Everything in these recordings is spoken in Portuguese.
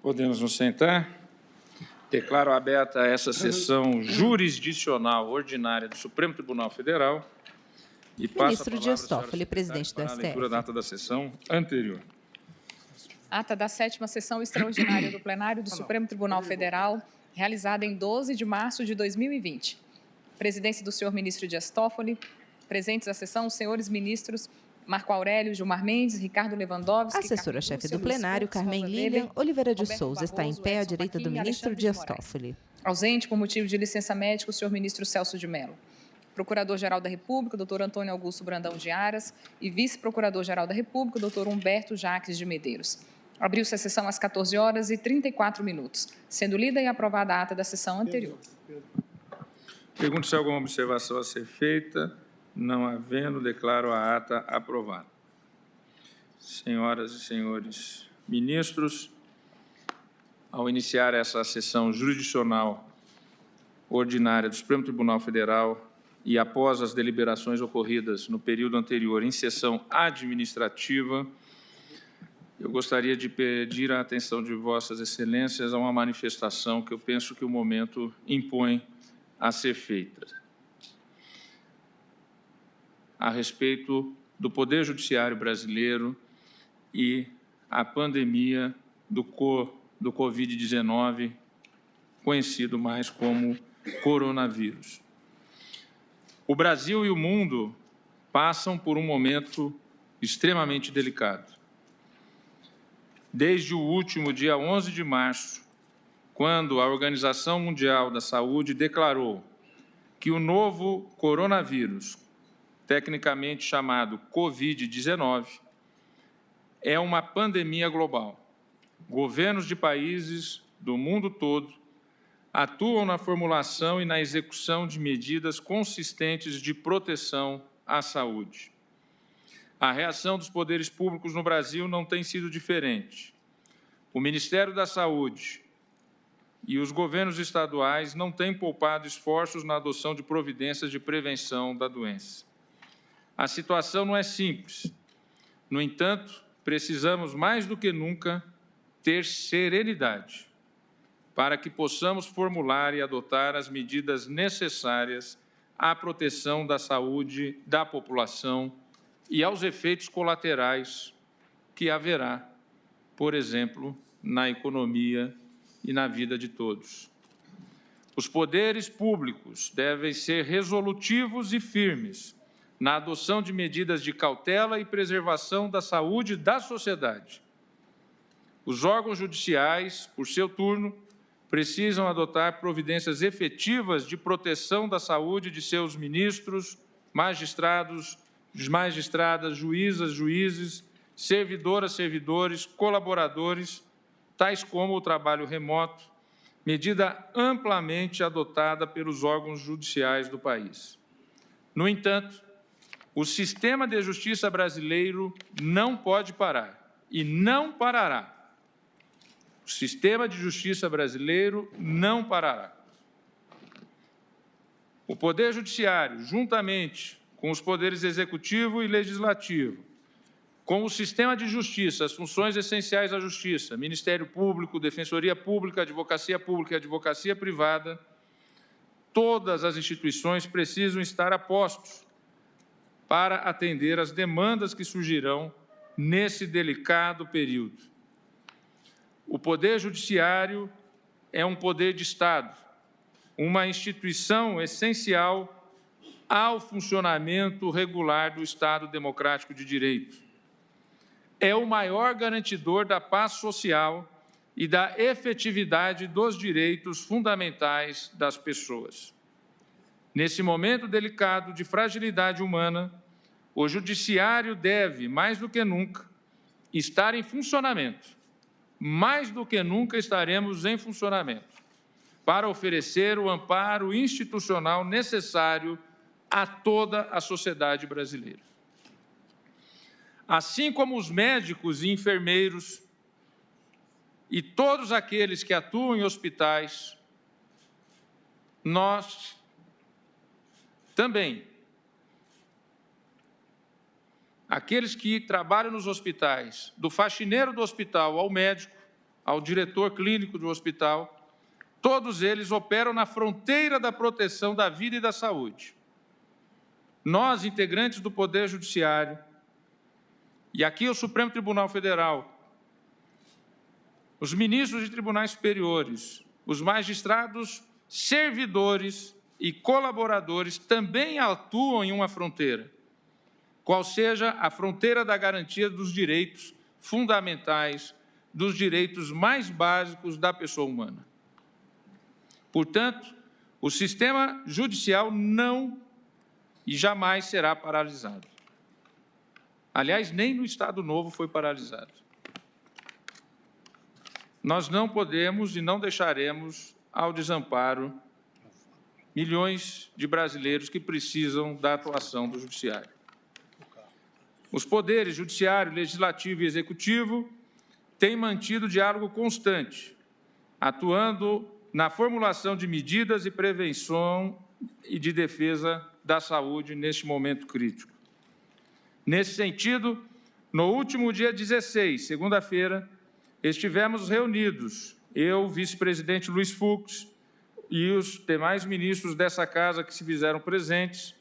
Podemos nos sentar. Declaro aberta essa sessão jurisdicional ordinária do Supremo Tribunal Federal e passo a Ministro palavra Dias Toffoli, presidente do para a leitura da STF. ata da sessão anterior. Ata da 7ª sessão extraordinária do plenário do Supremo Tribunal Federal, realizada em 12 de março de 2020. Presidência do senhor ministro Dias Toffoli. Presentes à sessão, os senhores ministros Marco Aurélio, Gilmar Mendes, Ricardo Lewandowski. Assessora-chefe do plenário, Carmen Lilian Oliveira de Souza, está em pé à direita do ministro Dias Toffoli. Ausente por motivo de licença médica, o senhor ministro Celso de Mello. Procurador-Geral da República, doutor Antônio Augusto Brandão de Aras, e vice-procurador-geral da República, doutor Humberto Jaques de Medeiros. Abriu-se a sessão às 14h34, sendo lida e aprovada a ata da sessão anterior. Pergunto se há alguma observação a ser feita. Não havendo, declaro a ata aprovada. Senhoras e senhores ministros, ao iniciar essa sessão jurisdicional ordinária do Supremo Tribunal Federal e após as deliberações ocorridas no período anterior em sessão administrativa, eu gostaria de pedir a atenção de Vossas Excelências a uma manifestação que eu penso que o momento impõe a ser feita a respeito do Poder Judiciário brasileiro e a pandemia do Covid-19, conhecido mais como coronavírus. O Brasil e o mundo passam por um momento extremamente delicado. Desde o último dia 11 de março, quando a Organização Mundial da Saúde declarou que o novo coronavírus, tecnicamente chamado Covid-19, é uma pandemia global. Governos de países do mundo todo atuam na formulação e na execução de medidas consistentes de proteção à saúde. A reação dos poderes públicos no Brasil não tem sido diferente. O Ministério da Saúde e os governos estaduais não têm poupado esforços na adoção de providências de prevenção da doença. A situação não é simples. No entanto, precisamos mais do que nunca ter serenidade para que possamos formular e adotar as medidas necessárias à proteção da saúde da população e aos efeitos colaterais que haverá, por exemplo, na economia e na vida de todos. Os poderes públicos devem ser resolutivos e firmes na adoção de medidas de cautela e preservação da saúde da sociedade. Os órgãos judiciais, por seu turno, precisam adotar providências efetivas de proteção da saúde de seus ministros, magistrados, magistradas, juízas, juízes, servidoras, servidores, colaboradores, tais como o trabalho remoto, medida amplamente adotada pelos órgãos judiciais do país. No entanto, o sistema de justiça brasileiro não pode parar e não parará. O sistema de justiça brasileiro não parará. O Poder Judiciário, juntamente com os poderes executivo e legislativo, com o sistema de justiça, as funções essenciais da justiça, Ministério Público, Defensoria Pública, Advocacia Pública e Advocacia Privada, todas as instituições precisam estar a postos para atender às demandas que surgirão nesse delicado período. O Poder Judiciário é um poder de Estado, uma instituição essencial ao funcionamento regular do Estado Democrático de Direito. É o maior garantidor da paz social e da efetividade dos direitos fundamentais das pessoas. Nesse momento delicado de fragilidade humana, o Judiciário deve, mais do que nunca, estar em funcionamento. Mais do que nunca estaremos em funcionamento para oferecer o amparo institucional necessário a toda a sociedade brasileira. Assim como os médicos e enfermeiros e todos aqueles que atuam em hospitais, nós também, aqueles que trabalham nos hospitais, do faxineiro do hospital ao médico, ao diretor clínico do hospital, todos eles operam na fronteira da proteção da vida e da saúde. Nós, integrantes do Poder Judiciário, e aqui o Supremo Tribunal Federal, os ministros de tribunais superiores, os magistrados, servidores e colaboradores também atuam em uma fronteira, qual seja a fronteira da garantia dos direitos fundamentais, dos direitos mais básicos da pessoa humana. Portanto, o sistema judicial não e jamais será paralisado. Aliás, nem no Estado Novo foi paralisado. Nós não podemos e não deixaremos ao desamparo milhões de brasileiros que precisam da atuação do Judiciário. Os poderes Judiciário, Legislativo e Executivo têm mantido diálogo constante, atuando na formulação de medidas de prevenção e de defesa da saúde neste momento crítico. Nesse sentido, no último dia 16, segunda-feira, estivemos reunidos, eu, vice-presidente Luiz Fux e os demais ministros dessa casa que se fizeram presentes,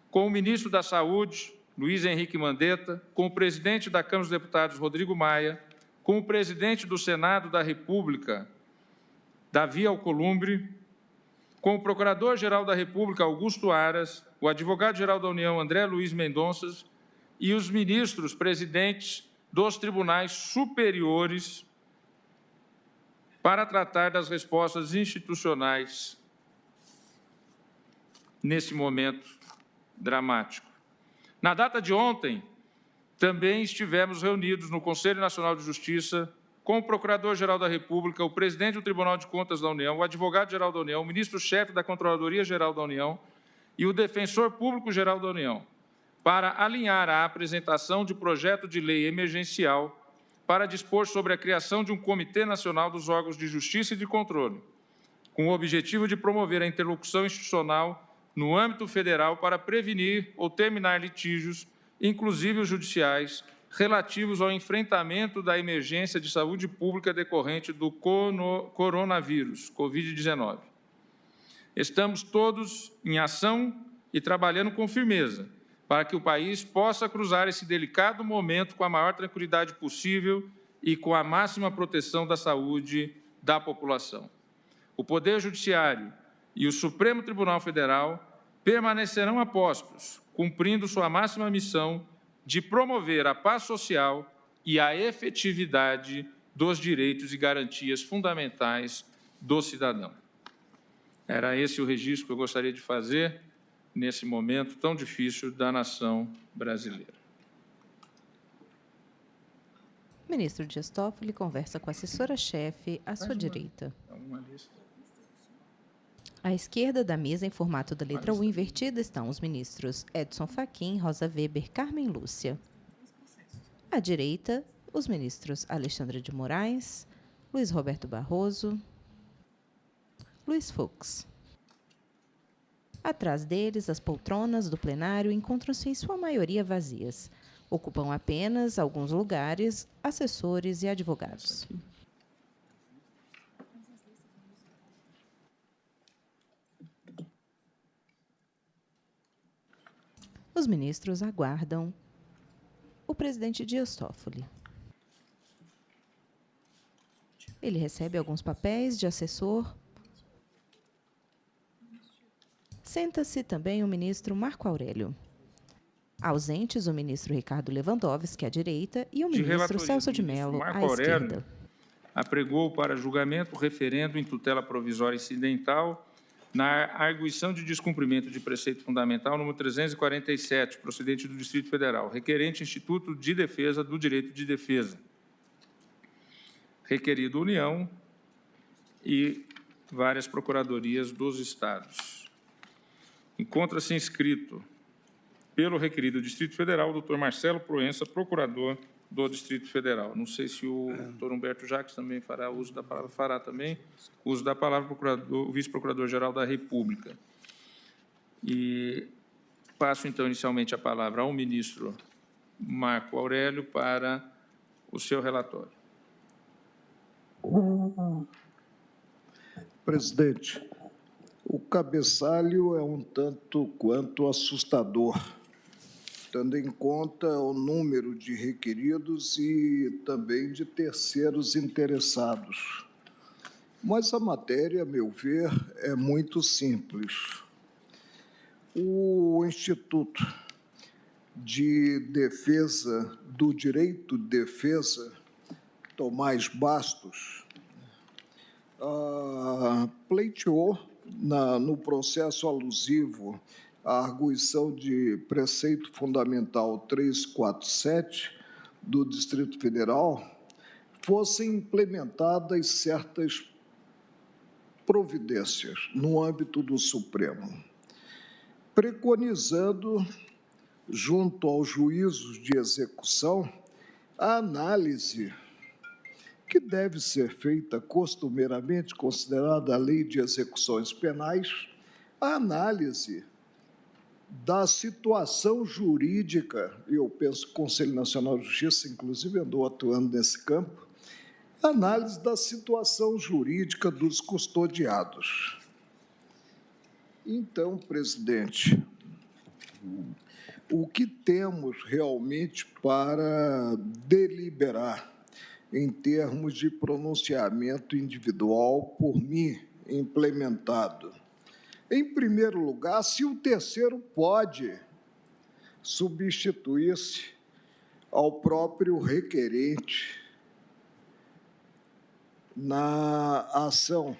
com o ministro da Saúde, Luiz Henrique Mandetta, com o presidente da Câmara dos Deputados, Rodrigo Maia, com o presidente do Senado da República, Davi Alcolumbre, com o Procurador-Geral da República, Augusto Aras, o Advogado-Geral da União, André Luiz Mendonça, e os ministros presidentes dos tribunais superiores para tratar das respostas institucionais nesse momento dramático. Na data de ontem, também estivemos reunidos no Conselho Nacional de Justiça com o Procurador-Geral da República, o presidente do Tribunal de Contas da União, o Advogado-Geral da União, o ministro-chefe da Controladoria-Geral da União e o Defensor Público-Geral da União, para alinhar a apresentação de projeto de lei emergencial para dispor sobre a criação de um Comitê Nacional dos Órgãos de Justiça e de Controle, com o objetivo de promover a interlocução institucional no âmbito federal para prevenir ou terminar litígios, inclusive os judiciais, relativos ao enfrentamento da emergência de saúde pública decorrente do coronavírus, Covid-19. Estamos todos em ação e trabalhando com firmeza para que o país possa cruzar esse delicado momento com a maior tranquilidade possível e com a máxima proteção da saúde da população. O Poder Judiciário e o Supremo Tribunal Federal permanecerão apostos, cumprindo sua máxima missão de promover a paz social e a efetividade dos direitos e garantias fundamentais do cidadão. Era esse o registro que eu gostaria de fazer nesse momento tão difícil da nação brasileira. Ministro Dias Toffoli conversa com a assessora-chefe à sua direita. À esquerda da mesa, em formato da letra U invertida, estão os ministros Edson Fachin, Rosa Weber, Carmen Lúcia. À direita, os ministros Alexandre de Moraes, Luiz Roberto Barroso, Luiz Fux. Atrás deles, as poltronas do plenário encontram-se em sua maioria vazias. Ocupam apenas alguns lugares assessores e advogados. Os ministros aguardam o presidente Dias Toffoli. Ele recebe alguns papéis de assessor. Senta-se também o ministro Marco Aurélio. Ausentes, o ministro Ricardo Lewandowski, à direita, e o ministro Celso de Mello, à esquerda. Apregou para julgamento o referendo em tutela provisória incidental na arguição de descumprimento de preceito fundamental número 347, procedente do Distrito Federal, requerente Instituto de Defesa do Direito de Defesa, requerido União e várias procuradorias dos estados. Encontra-se inscrito pelo requerido Distrito Federal, o Dr. Marcelo Proença, procurador do Distrito Federal. Não sei se o Dr. Humberto Jacques também fará uso da palavra, fará também uso da palavra o vice-procurador-geral da República. E passo, então, inicialmente a palavra ao ministro Marco Aurélio para o seu relatório. Presidente, o cabeçalho é um tanto quanto assustador, tendo em conta o número de requeridos e também de terceiros interessados. Mas a matéria, a meu ver, é muito simples. O Instituto de Defesa do Direito de Defesa, Tomás Bastos, pleiteou no processo alusivo à arguição de preceito fundamental 347 do Distrito Federal, fossem implementadas certas providências no âmbito do Supremo, preconizando, junto aos juízos de execução, a análise que deve ser feita costumeiramente, considerada a Lei de Execuções Penais, a análise da situação jurídica, eu penso que o Conselho Nacional de Justiça, inclusive, andou atuando nesse campo, a análise da situação jurídica dos custodiados. Então, presidente, o que temos realmente para deliberar em termos de pronunciamento individual por mim implementado? Em primeiro lugar, se o terceiro pode substituir-se ao próprio requerente na ação,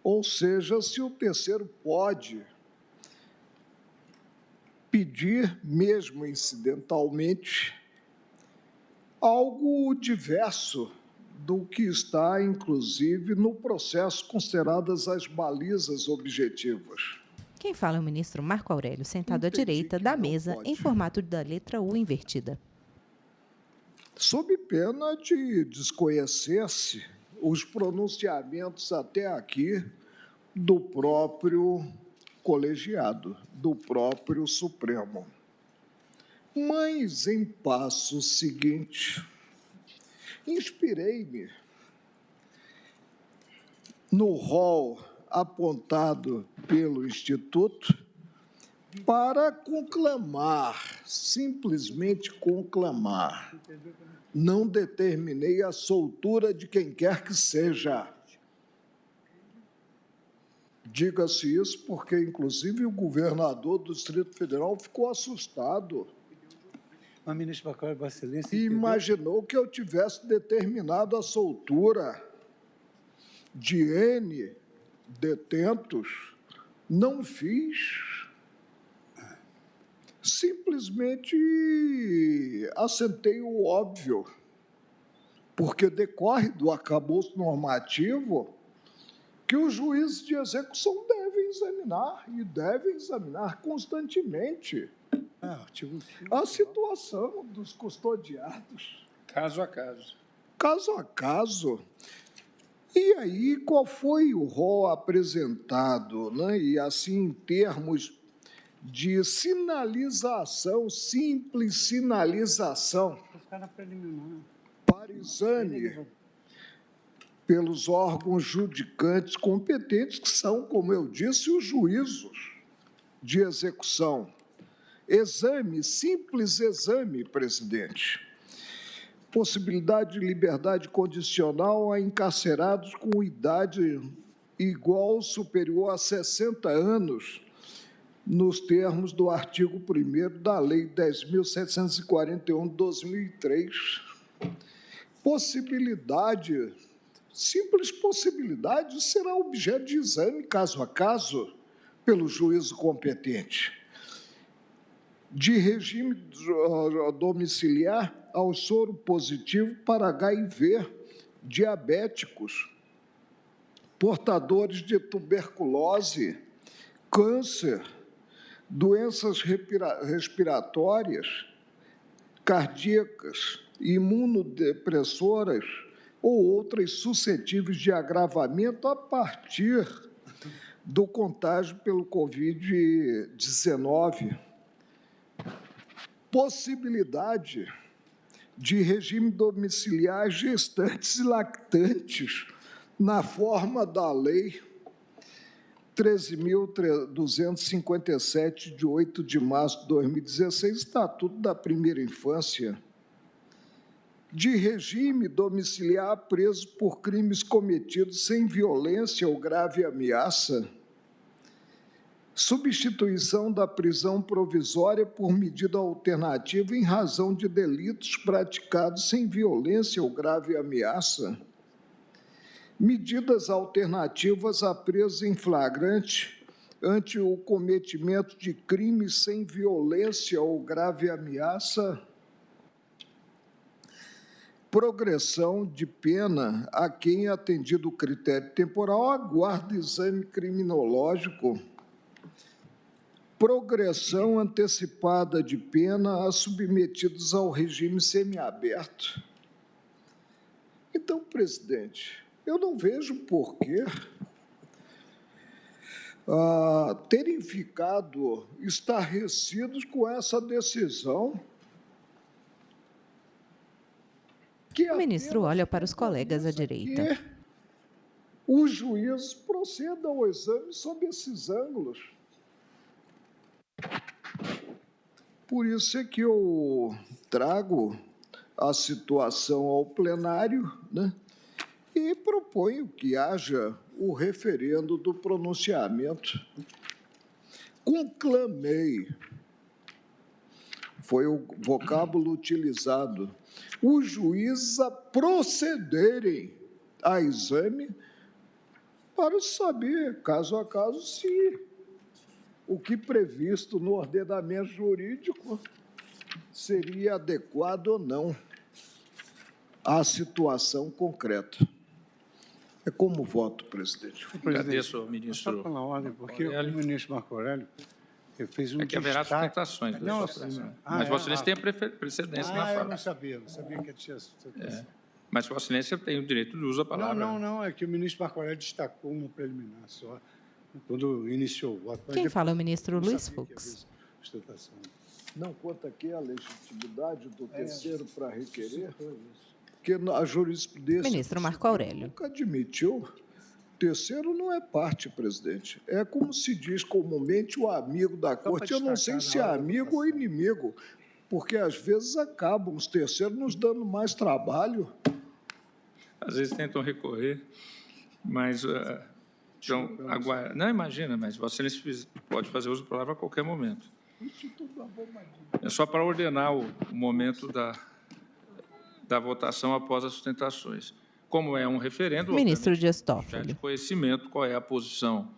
ou seja, se o terceiro pode pedir, mesmo incidentalmente, algo diverso do que está, inclusive, no processo, consideradas as balizas objetivas. Quem fala é o ministro Marco Aurélio, sentado à direita da mesa, em formato da letra U invertida. Sob pena de desconhecer-se os pronunciamentos até aqui do próprio colegiado, do próprio Supremo. Mas, em passo seguinte, inspirei-me no rol apontado pelo Instituto para conclamar, simplesmente conclamar. Não determinei a soltura de quem quer que seja. Diga-se isso porque, inclusive, o governador do Distrito Federal ficou assustado. Mas, ministro Marco Excelência, e imaginou que eu tivesse determinado a soltura de N detentos. Não fiz. Simplesmente assentei o óbvio, porque decorre do arcabouço normativo que os juízes de execução devem examinar constantemente a situação dos custodiados. Caso a caso. Caso a caso. E aí, qual foi o rol apresentado, né? E assim, em termos de sinalização, simples sinalização, para exame pelos órgãos judicantes competentes, que são, como eu disse, os juízos de execução. Exame, simples exame, presidente. Possibilidade de liberdade condicional a encarcerados com idade igual ou superior a 60 anos, nos termos do artigo 1º da Lei 10.741, de 2003. Possibilidade, simples possibilidade, será objeto de exame caso a caso pelo juízo competente. De regime domiciliar ao soro positivo para HIV, diabéticos, portadores de tuberculose, câncer, doenças respiratórias, cardíacas, imunodepressoras ou outras suscetíveis de agravamento a partir do contágio pelo Covid-19. Possibilidade de regime domiciliar gestantes e lactantes na forma da Lei 13.257, de 8 de março de 2016, Estatuto da Primeira Infância, de regime domiciliar a preso por crimes cometidos sem violência ou grave ameaça, substituição da prisão provisória por medida alternativa em razão de delitos praticados sem violência ou grave ameaça, medidas alternativas à presa em flagrante ante o cometimento de crimes sem violência ou grave ameaça, progressão de pena a quem, atendido o critério temporal, aguarda exame criminológico, progressão antecipada de pena a submetidos ao regime semiaberto. Então, presidente, eu não vejo por que terem ficado estarrecidos com essa decisão. O ministro olha para os colegas à direita. O juiz proceda ao exame sob esses ângulos. Por isso é que eu trago a situação ao plenário, né, e proponho que haja o referendo do pronunciamento. Conclamei, foi o vocábulo utilizado, os juízes a procederem a exame para saber, caso a caso, se o que previsto no ordenamento jurídico seria adequado ou não à situação concreta. É como voto, presidente. Agradeço ao ministro. Só pela ordem, porque o ministro Marco Aurélio fez um É que haverá destaque. sustentações. Não, mas Vossa Excelência tem a precedência na eu fala. não sabia que tinha sustentação. Mas Vossa Excelência tem o direito de uso da palavra. Não, é que o ministro Marco Aurélio destacou no preliminar só, quando iniciou o voto. Quem fala é o ministro Luiz Fux. Não conta aqui a legitimidade do terceiro para requerer, porque a jurisprudência... Ministro Marco Aurélio. Nunca admitiu. Terceiro não é parte, presidente. É como se diz comumente o amigo da corte. Eu não sei se é amigo ou inimigo, porque às vezes acabam os terceiros nos dando mais trabalho. Às vezes tentam recorrer, mas... então, agora, não, imagina, mas Vossa Excelência pode fazer uso da palavra a qualquer momento. É só para ordenar o momento da votação após as sustentações. Como é um referendo, Ministro Dias já de Toffoli. conhecimento qual é a posição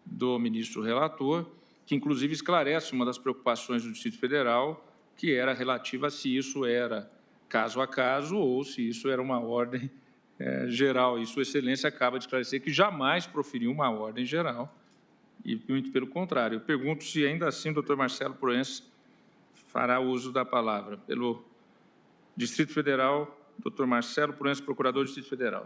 do ministro relator, que inclusive esclarece uma das preocupações do Distrito Federal, que era relativa a se isso era caso a caso ou se isso era uma ordem geral. E Sua Excelência acaba de esclarecer que jamais proferiu uma ordem geral, e muito pelo contrário. Eu pergunto se ainda assim o doutor Marcelo Proença fará uso da palavra. Pelo Distrito Federal, doutor Marcelo Proença, procurador do Distrito Federal.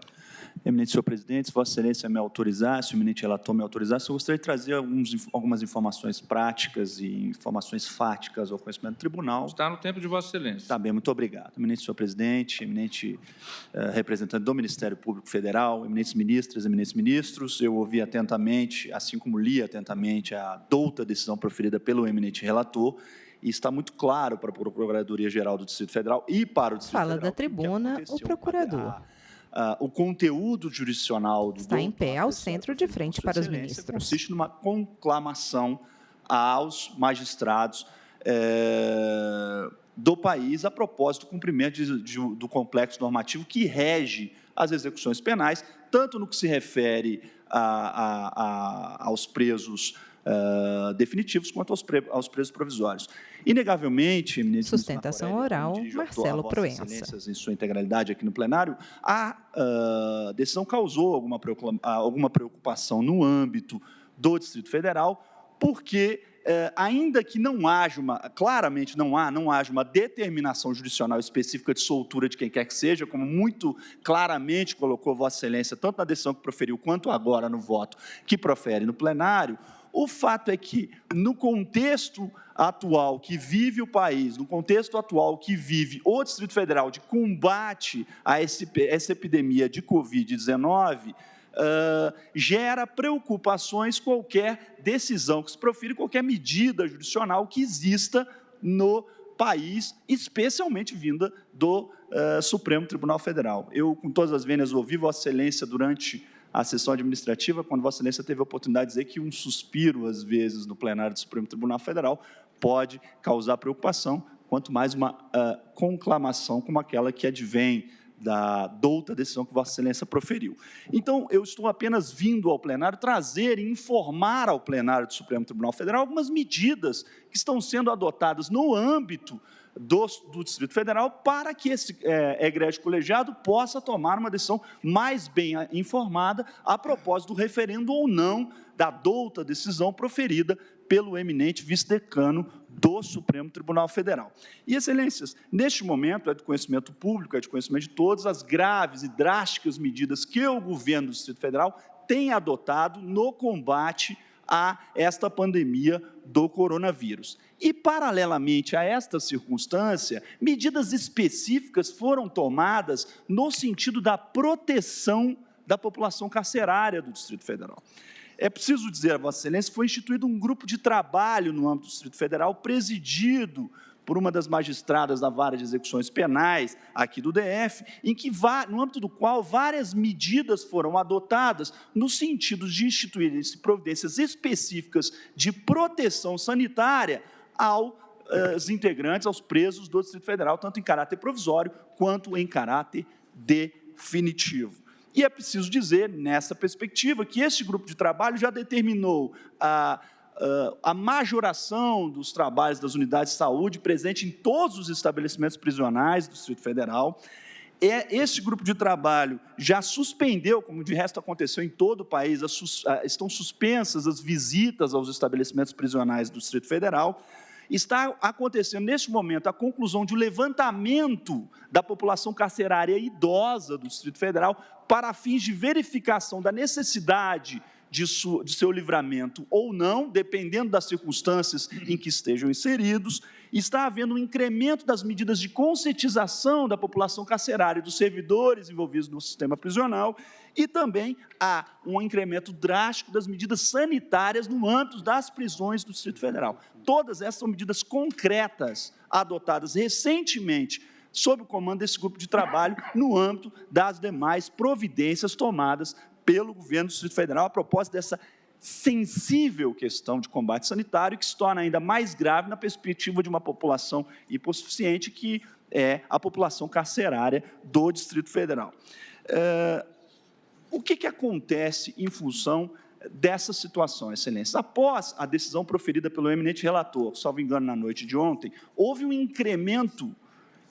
Eminente senhor presidente, se Vossa Excelência me autorizasse, o eminente relator me autorizasse, eu gostaria de trazer algumas informações práticas e informações fáticas ao conhecimento do tribunal. Está no tempo de Vossa Excelência. Está bem, muito obrigado. Eminente senhor presidente, eminente representante do Ministério Público Federal, eminentes ministras, eminentes ministros, eu ouvi atentamente, assim como li atentamente a douta decisão proferida pelo eminente relator, e está muito claro para a Procuradoria-Geral do Distrito Federal e para o Distrito Fala Federal da tribuna o procurador. O conteúdo jurisdicional do Está em pé ao centro de frente para os ministros. Consiste numa conclamação aos magistrados do país a propósito do cumprimento do complexo normativo que rege as execuções penais, tanto no que se refere aos presos definitivos quanto aos presos provisórios. Inegavelmente, eminente sustentação oral, Marcelo Proença. Em sua integralidade aqui no plenário, a decisão causou alguma preocupação no âmbito do Distrito Federal, porque ainda que não haja claramente não haja uma determinação judicial específica de soltura de quem quer que seja, como muito claramente colocou Vossa Excelência, tanto na decisão que proferiu, quanto agora no voto que profere no plenário, O fato é que, no contexto atual que vive o país, no contexto atual que vive o Distrito Federal de combate a essa epidemia de Covid-19, gera preocupações qualquer decisão que se profira, qualquer medida jurisdicional que exista no país, especialmente vinda do Supremo Tribunal Federal. Eu, com todas as vênias, ouvi Vossa Excelência durante a sessão administrativa, quando Vossa Excelência teve a oportunidade de dizer que um suspiro, às vezes, no plenário do Supremo Tribunal Federal pode causar preocupação, quanto mais uma conclamação como aquela que advém da douta decisão que Vossa Excelência proferiu. Então, eu estou apenas vindo ao plenário trazer e informar ao plenário do Supremo Tribunal Federal algumas medidas que estão sendo adotadas no âmbito do Distrito Federal para que esse egrégio colegiado possa tomar uma decisão mais bem informada a propósito do referendo ou não da douta decisão proferida pelo eminente vice-decano do Supremo Tribunal Federal. E, excelências, neste momento é de conhecimento público, é de conhecimento de todos as graves e drásticas medidas que o governo do Distrito Federal tem adotado no combate a esta pandemia do coronavírus. E, paralelamente a esta circunstância, medidas específicas foram tomadas no sentido da proteção da população carcerária do Distrito Federal. É preciso dizer a Vossa Excelência que foi instituído um grupo de trabalho no âmbito do Distrito Federal, presidido por uma das magistradas da Vara de Execuções Penais, aqui do DF, no âmbito do qual várias medidas foram adotadas no sentido de instituir providências específicas de proteção sanitária aos integrantes, aos presos do Distrito Federal, tanto em caráter provisório quanto em caráter definitivo. E é preciso dizer, nessa perspectiva, que este grupo de trabalho já determinou a majoração dos trabalhos das unidades de saúde presente em todos os estabelecimentos prisionais do Distrito Federal. Este grupo de trabalho já suspendeu, como de resto aconteceu em todo o país, estão suspensas as visitas aos estabelecimentos prisionais do Distrito Federal. Está acontecendo, neste momento, a conclusão de um levantamento da população carcerária idosa do Distrito Federal para fins de verificação da necessidade de seu livramento ou não, dependendo das circunstâncias em que estejam inseridos. Está havendo um incremento das medidas de conscientização da população carcerária e dos servidores envolvidos no sistema prisional e também há um incremento drástico das medidas sanitárias no âmbito das prisões do Distrito Federal. Todas essas são medidas concretas adotadas recentemente sob o comando desse grupo de trabalho no âmbito das demais providências tomadas pelo governo do Distrito Federal a propósito dessa sensível questão de combate sanitário que se torna ainda mais grave na perspectiva de uma população hipossuficiente que é a população carcerária do Distrito Federal. O que acontece em função dessa situação, Excelência? Após a decisão proferida pelo eminente relator, salvo engano, na noite de ontem, houve um incremento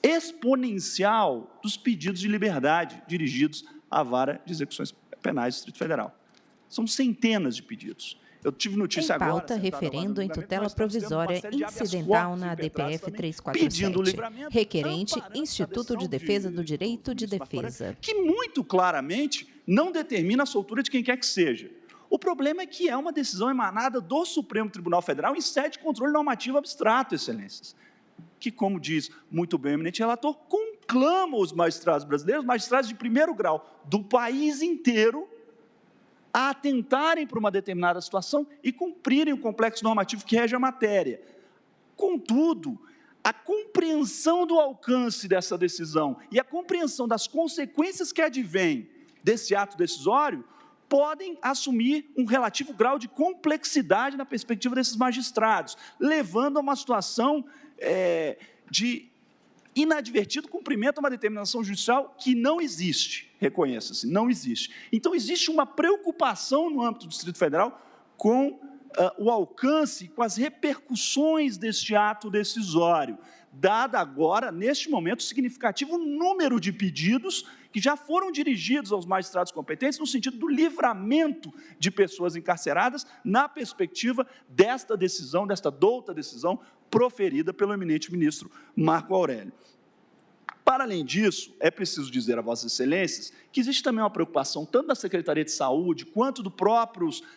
exponencial dos pedidos de liberdade dirigidos à Vara de Execuções Penais do Distrito Federal. São centenas de pedidos. Eu tive notícia agora... Em pauta, referendo em tutela provisória incidental na DPF 347, requerente Instituto de Defesa do Direito de Defesa. Que muito claramente não determina a soltura de quem quer que seja. O problema é que é uma decisão emanada do Supremo Tribunal Federal em sede de controle normativo abstrato, Excelências, que, como diz muito bem o eminente relator, conclama os magistrados brasileiros, magistrados de primeiro grau do país inteiro, a atentarem para uma determinada situação e cumprirem o complexo normativo que rege a matéria. Contudo, a compreensão do alcance dessa decisão e a compreensão das consequências que advêm desse ato decisório podem assumir um relativo grau de complexidade na perspectiva desses magistrados, levando a uma situação de inadvertido cumprimento a uma determinação judicial que não existe, reconheça-se, não existe. Então, existe uma preocupação no âmbito do Distrito Federal com o alcance, com as repercussões deste ato decisório, dada agora, neste momento, o significativo número de pedidos que já foram dirigidos aos magistrados competentes no sentido do livramento de pessoas encarceradas na perspectiva desta decisão, desta douta decisão proferida pelo eminente ministro Marco Aurélio. Para além disso, é preciso dizer a Vossas Excelências que existe também uma preocupação, tanto da Secretaria de Saúde, quanto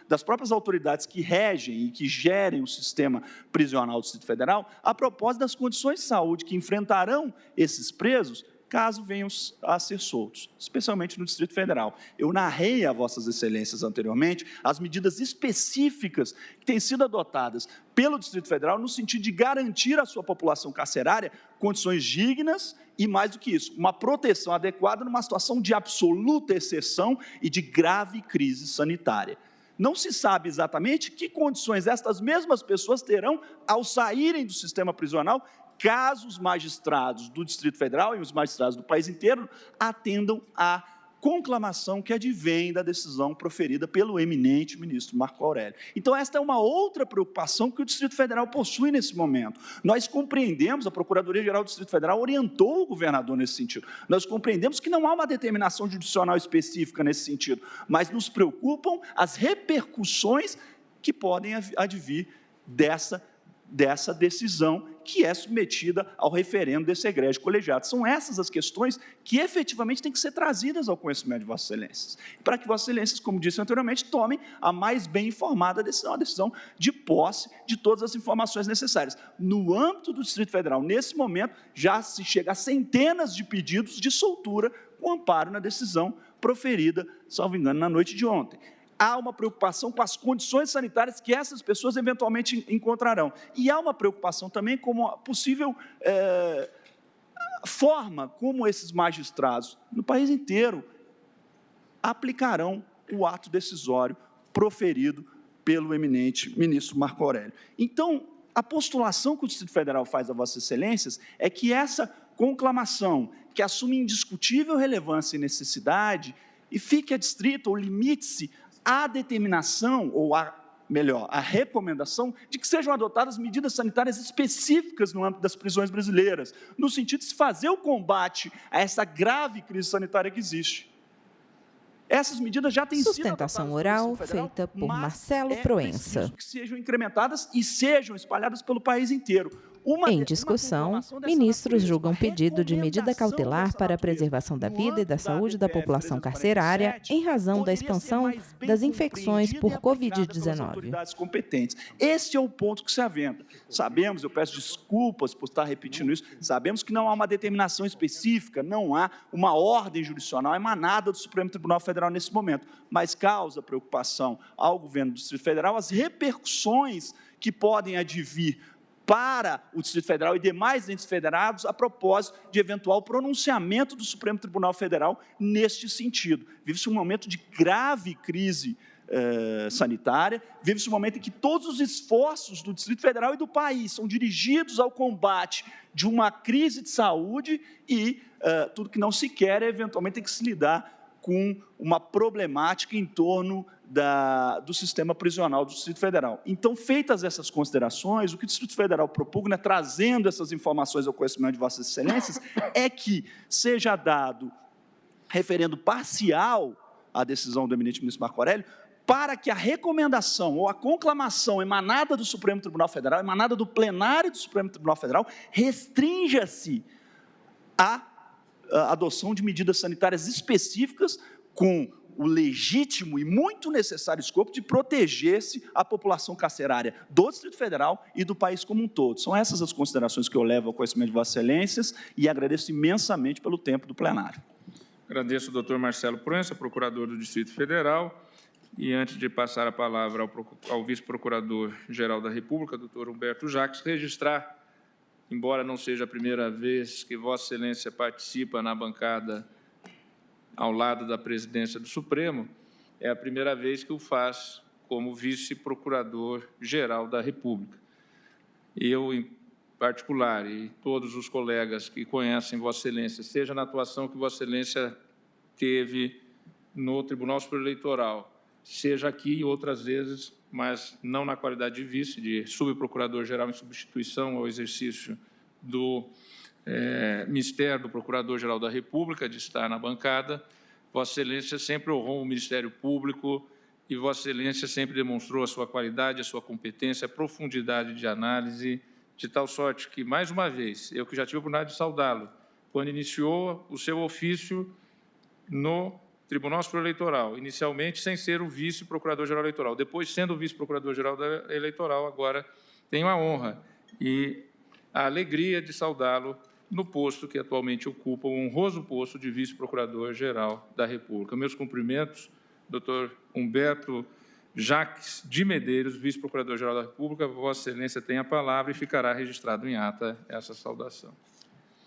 das próprias autoridades que regem e que gerem o sistema prisional do Distrito Federal, a propósito das condições de saúde que enfrentarão esses presos, caso venham a ser soltos, especialmente no Distrito Federal. Eu narrei a Vossas Excelências anteriormente as medidas específicas que têm sido adotadas pelo Distrito Federal no sentido de garantir à sua população carcerária condições dignas e, mais do que isso, uma proteção adequada numa situação de absoluta exceção e de grave crise sanitária. Não se sabe exatamente que condições estas mesmas pessoas terão ao saírem do sistema prisional, caso os magistrados do Distrito Federal e os magistrados do país inteiro atendam à conclamação que advém da decisão proferida pelo eminente ministro Marco Aurélio. Então, esta é uma outra preocupação que o Distrito Federal possui nesse momento. Nós compreendemos, a Procuradoria-Geral do Distrito Federal orientou o governador nesse sentido, nós compreendemos que não há uma determinação judicial específica nesse sentido, mas nos preocupam as repercussões que podem advir dessa decisão que é submetida ao referendo desse egrégio colegiado. São essas as questões que efetivamente têm que ser trazidas ao conhecimento de Vossas Excelências, para que Vossas Excelências, como disse anteriormente, tomem a mais bem informada decisão, a decisão de posse de todas as informações necessárias. No âmbito do Distrito Federal, nesse momento, já se chega a centenas de pedidos de soltura com amparo na decisão proferida, salvo engano, na noite de ontem. Há uma preocupação com as condições sanitárias que essas pessoas eventualmente encontrarão. E há uma preocupação também com a possível forma como esses magistrados, no país inteiro, aplicarão o ato decisório proferido pelo eminente ministro Marco Aurélio. Então, a postulação que o Distrito Federal faz a Vossas Excelências é que essa conclamação, que assume indiscutível relevância e necessidade, e fique adstrita ou limite-se à determinação, ou a recomendação de que sejam adotadas medidas sanitárias específicas no âmbito das prisões brasileiras, no sentido de se fazer o combate a essa grave crise sanitária que existe. Essas medidas já têm sido adotadas Sustentação oral feita por Marcelo Proença. Que sejam incrementadas e sejam espalhadas pelo país inteiro. Em discussão, ministros julgam pedido de medida cautelar para a preservação da vida e da saúde da população carcerária em razão da expansão das infecções por Covid-19. Este é o ponto que se aventa. Sabemos, eu peço desculpas por estar repetindo isso, sabemos que não há uma determinação específica, não há uma ordem jurisdicional emanada do Supremo Tribunal Federal nesse momento, mas causa preocupação ao governo do Distrito Federal as repercussões que podem advir para o Distrito Federal e demais entes federados a propósito de eventual pronunciamento do Supremo Tribunal Federal neste sentido. Vive-se um momento de grave crise sanitária, vive-se um momento em que todos os esforços do Distrito Federal e do país são dirigidos ao combate de uma crise de saúde e tudo que não se quer é eventualmente ter que se lidar com uma problemática em torno do sistema prisional do Distrito Federal. Então, feitas essas considerações, o que o Distrito Federal propugna, trazendo essas informações ao conhecimento de Vossas Excelências, é que seja dado referendo parcial à decisão do eminente ministro Marco Aurélio, para que a recomendação ou a conclamação emanada do Supremo Tribunal Federal, emanada do plenário do Supremo Tribunal Federal, restrinja-se à adoção de medidas sanitárias específicas com o legítimo e muito necessário escopo de proteger-se a população carcerária do Distrito Federal e do país como um todo. São essas as considerações que eu levo ao conhecimento de Vossas Excelências e agradeço imensamente pelo tempo do plenário. Agradeço ao doutor Marcelo Proença, procurador do Distrito Federal. E antes de passar a palavra ao vice-procurador-geral da República, doutor Humberto Jacques, registrar, embora não seja a primeira vez que Vossa Excelência participa na bancada ao lado da presidência do Supremo, é a primeira vez que o faz como vice-procurador-geral da República. Eu, em particular, e todos os colegas que conhecem Vossa Excelência, seja na atuação que Vossa Excelência teve no Tribunal Superior Eleitoral, seja aqui e outras vezes, mas não na qualidade de vice, de subprocurador-geral em substituição ao exercício do Ministério do Procurador-Geral da República, de estar na bancada. Vossa Excelência sempre honrou o Ministério Público e Vossa Excelência sempre demonstrou a sua qualidade, a sua competência, a profundidade de análise, de tal sorte que, mais uma vez, eu que já tive a oportunidade de saudá-lo, quando iniciou o seu ofício no Tribunal Superior Eleitoral, inicialmente sem ser o vice-procurador-geral eleitoral, depois sendo o vice-procurador-geral eleitoral, agora tenho a honra e a alegria de saudá-lo no posto que atualmente ocupa, o honroso posto de vice-procurador-geral da República. Meus cumprimentos, doutor Humberto Jacques de Medeiros, vice-procurador-geral da República. Vossa Excelência tem a palavra e ficará registrado em ata essa saudação.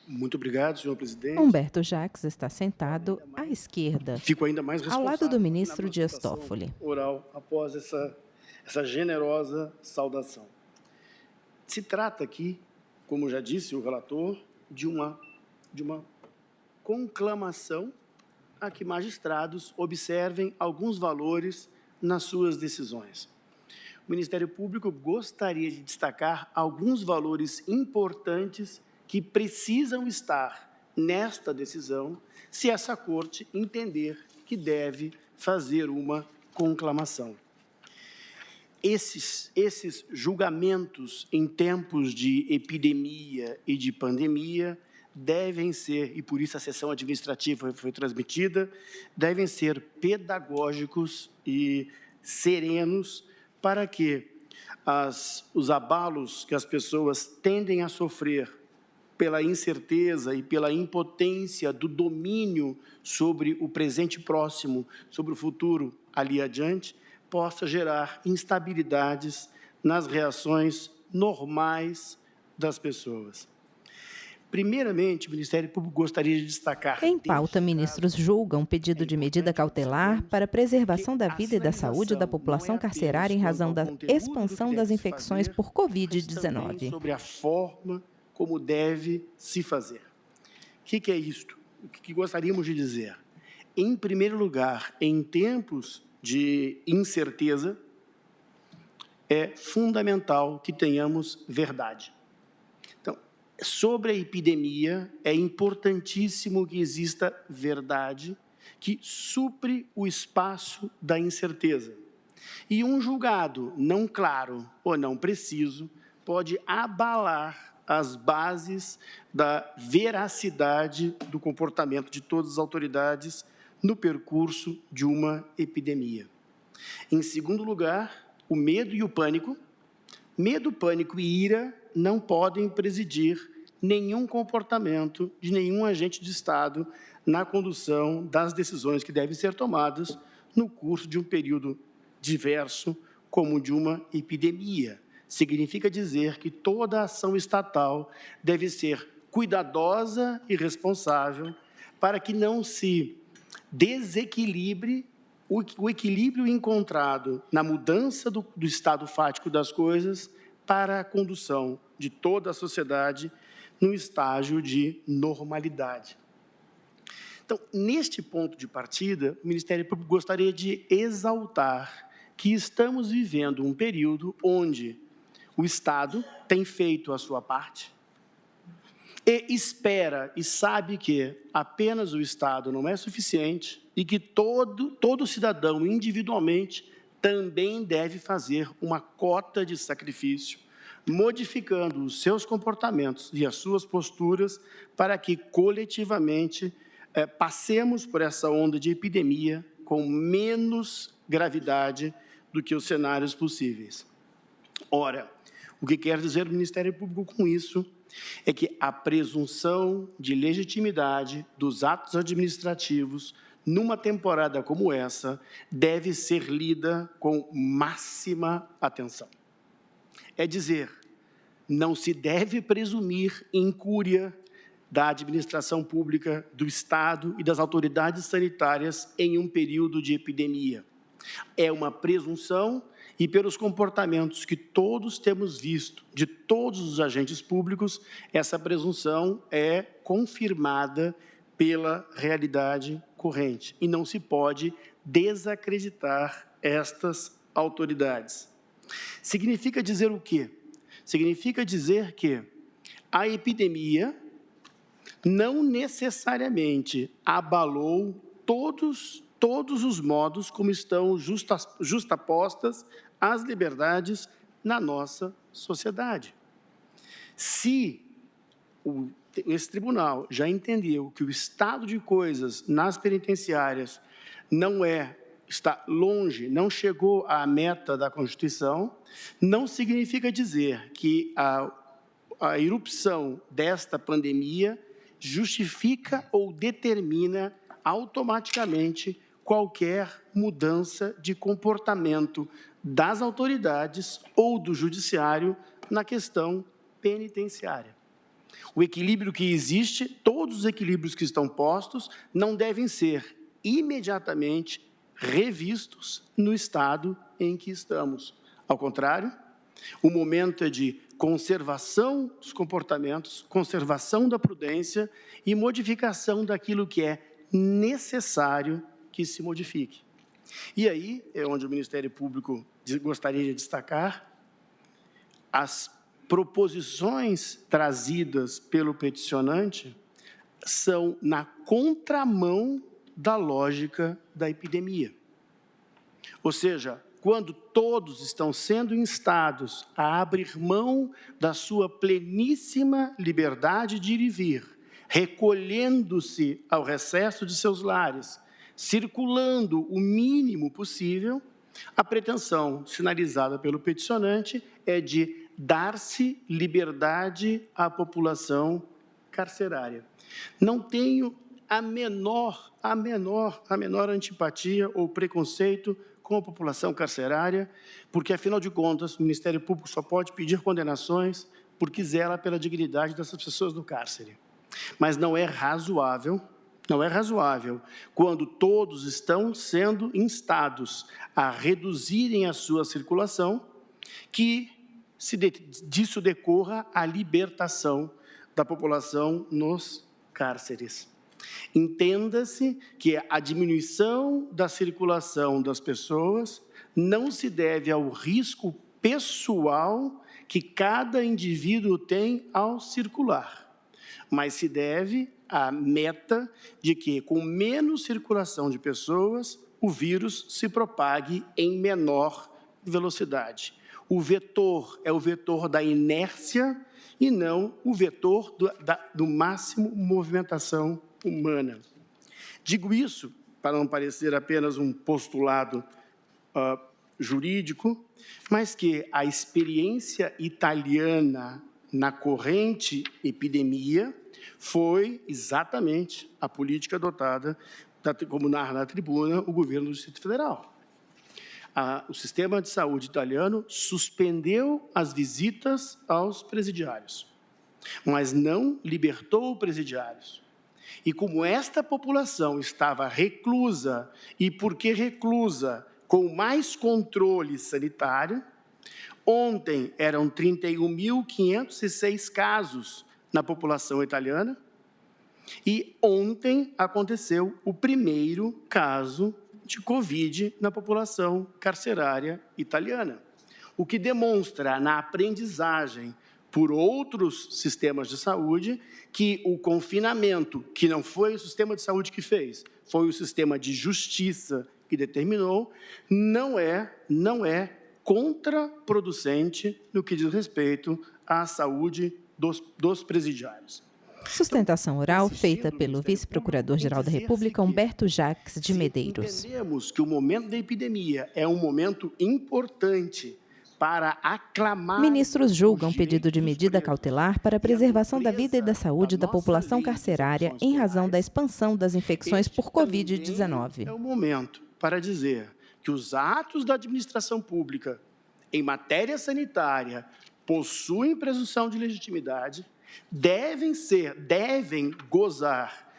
Muito obrigado, senhor presidente. Humberto Jacques está sentado à esquerda, Fico ainda mais ao responsável lado do na ministro Dias manifestação Toffoli. Oral após essa generosa saudação. Se trata aqui, como já disse o relator, de uma conclamação a que magistrados observem alguns valores nas suas decisões. O Ministério Público gostaria de destacar alguns valores importantes que precisam estar nesta decisão se essa Corte entender que deve fazer uma conclamação. Esses julgamentos em tempos de epidemia e de pandemia devem ser, e por isso a sessão administrativa foi transmitida, devem ser pedagógicos e serenos para que os abalos que as pessoas tendem a sofrer pela incerteza e pela impotência do domínio sobre o presente próximo, sobre o futuro ali adiante, possa gerar instabilidades nas reações normais das pessoas. Primeiramente, o Ministério Público gostaria de destacar... Em pauta, ministros julgam pedido de medida cautelar para preservação da vida e da saúde da população carcerária em razão da expansão das infecções por Covid-19. Sobre a forma como deve se fazer. O que é isto? O que gostaríamos de dizer? Em primeiro lugar, em tempos de incerteza, é fundamental que tenhamos verdade. Então, sobre a epidemia, é importantíssimo que exista verdade que supre o espaço da incerteza. E um julgado não claro ou não preciso pode abalar as bases da veracidade do comportamento de todas as autoridades no percurso de uma epidemia. Em segundo lugar, o medo e o pânico. Medo, pânico e ira não podem presidir nenhum comportamento de nenhum agente de Estado na condução das decisões que devem ser tomadas no curso de um período diverso, como de uma epidemia. Significa dizer que toda ação estatal deve ser cuidadosa e responsável para que não se desequilibre o equilíbrio encontrado na mudança do estado fático das coisas para a condução de toda a sociedade num estágio de normalidade. Então, neste ponto de partida, o Ministério Público gostaria de exaltar que estamos vivendo um período onde o Estado tem feito a sua parte e espera e sabe que apenas o Estado não é suficiente e que todo cidadão individualmente também deve fazer uma cota de sacrifício, modificando os seus comportamentos e as suas posturas para que coletivamente passemos por essa onda de epidemia com menos gravidade do que os cenários possíveis. Ora, o que quer dizer o Ministério Público com isso é que a presunção de legitimidade dos atos administrativos numa temporada como essa deve ser lida com máxima atenção. É dizer, não se deve presumir incúria da administração pública, do Estado e das autoridades sanitárias em um período de epidemia. É uma presunção e pelos comportamentos que todos temos visto de todos os agentes públicos, essa presunção é confirmada pela realidade corrente e não se pode desacreditar estas autoridades. Significa dizer o quê? Significa dizer que a epidemia não necessariamente abalou todos os modos como estão justapostas as liberdades na nossa sociedade. Se o esse tribunal já entendeu que o estado de coisas nas penitenciárias está longe, não chegou à meta da Constituição, não significa dizer que a irrupção desta pandemia justifica ou determina automaticamente qualquer mudança de comportamento das autoridades ou do judiciário na questão penitenciária. O equilíbrio que existe, todos os equilíbrios que estão postos, não devem ser imediatamente revistos no estado em que estamos. Ao contrário, o momento é de conservação dos comportamentos, conservação da prudência e modificação daquilo que é necessário que se modifique. E aí é onde o Ministério Público gostaria de destacar as proposições trazidas pelo peticionante são na contramão da lógica da epidemia. Ou seja, quando todos estão sendo instados a abrir mão da sua pleníssima liberdade de ir e vir, recolhendo-se ao recesso de seus lares, circulando o mínimo possível, a pretensão sinalizada pelo peticionante é de dar-se liberdade à população carcerária. Não tenho a menor antipatia ou preconceito com a população carcerária, porque, afinal de contas, o Ministério Público só pode pedir condenações porque zela pela dignidade dessas pessoas do cárcere. Mas não é razoável, quando todos estão sendo instados a reduzirem a sua circulação, que disso decorra a libertação da população nos cárceres. Entenda-se que a diminuição da circulação das pessoas não se deve ao risco pessoal que cada indivíduo tem ao circular, mas se deve à meta de que, com menos circulação de pessoas, o vírus se propague em menor velocidade. O vetor é o vetor da inércia e não o vetor do máximo movimentação humana. Digo isso para não parecer apenas um postulado jurídico, mas que a experiência italiana na corrente epidemia foi exatamente a política adotada, como narra na tribuna, o governo do Distrito Federal. O sistema de saúde italiano suspendeu as visitas aos presidiários, mas não libertou presidiários. E como esta população estava reclusa, e porque reclusa, com mais controle sanitário, ontem eram 31.506 casos na população italiana, e ontem aconteceu o primeiro caso de Covid na população carcerária italiana, o que demonstra na aprendizagem por outros sistemas de saúde que o confinamento, que não foi o sistema de saúde que fez, foi o sistema de justiça que determinou, não é contraproducente no que diz respeito à saúde dos presidiários. Sustentação oral feita pelo vice-procurador-geral da República, Humberto Jacques de Medeiros. Entendemos que o momento da epidemia é um momento importante para aclamar... Ministros julgam pedido de medida cautelar para a preservação da vida e da saúde da população carcerária em razão da expansão das infecções por Covid-19. É o momento para dizer que os atos da administração pública em matéria sanitária possuem presunção de legitimidade, devem gozar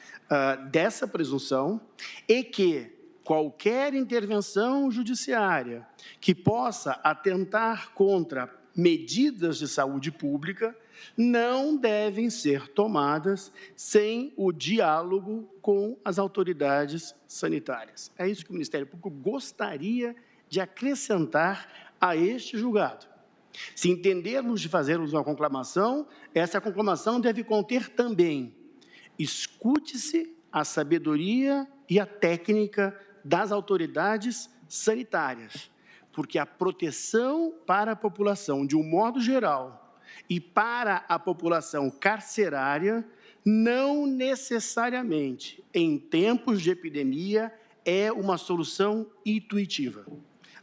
dessa presunção e que qualquer intervenção judiciária que possa atentar contra medidas de saúde pública não devem ser tomadas sem o diálogo com as autoridades sanitárias. É isso que o Ministério Público gostaria de acrescentar a este julgado. Se entendermos de fazermos uma conclamação, essa conclamação deve conter também: escute-se a sabedoria e a técnica das autoridades sanitárias, porque a proteção para a população, de um modo geral, e para a população carcerária, não necessariamente, em tempos de epidemia, é uma solução intuitiva.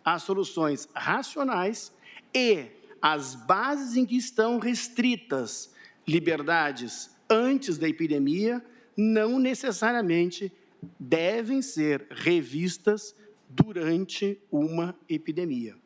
Há soluções racionais e as bases em que estão restritas liberdades antes da epidemia não necessariamente devem ser revistas durante uma epidemia.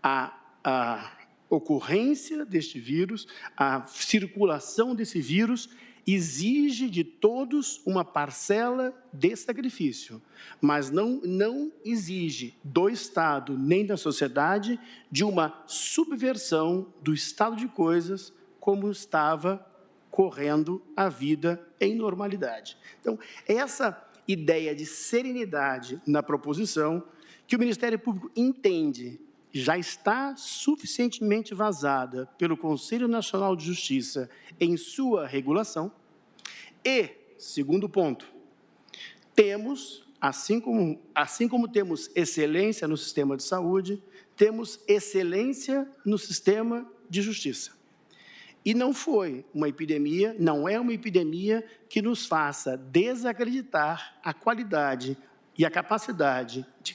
A ocorrência deste vírus, a circulação desse vírus, exige de todos uma parcela de sacrifício, mas não exige do Estado nem da sociedade de uma subversão do estado de coisas como estava correndo a vida em normalidade. Então, essa ideia de serenidade na proposição que o Ministério Público entende já está suficientemente vazada pelo Conselho Nacional de Justiça em sua regulação. E, segundo ponto, temos, assim como temos excelência no sistema de saúde, temos excelência no sistema de justiça. E não foi uma epidemia, não é uma epidemia que nos faça desacreditar a qualidade e a capacidade de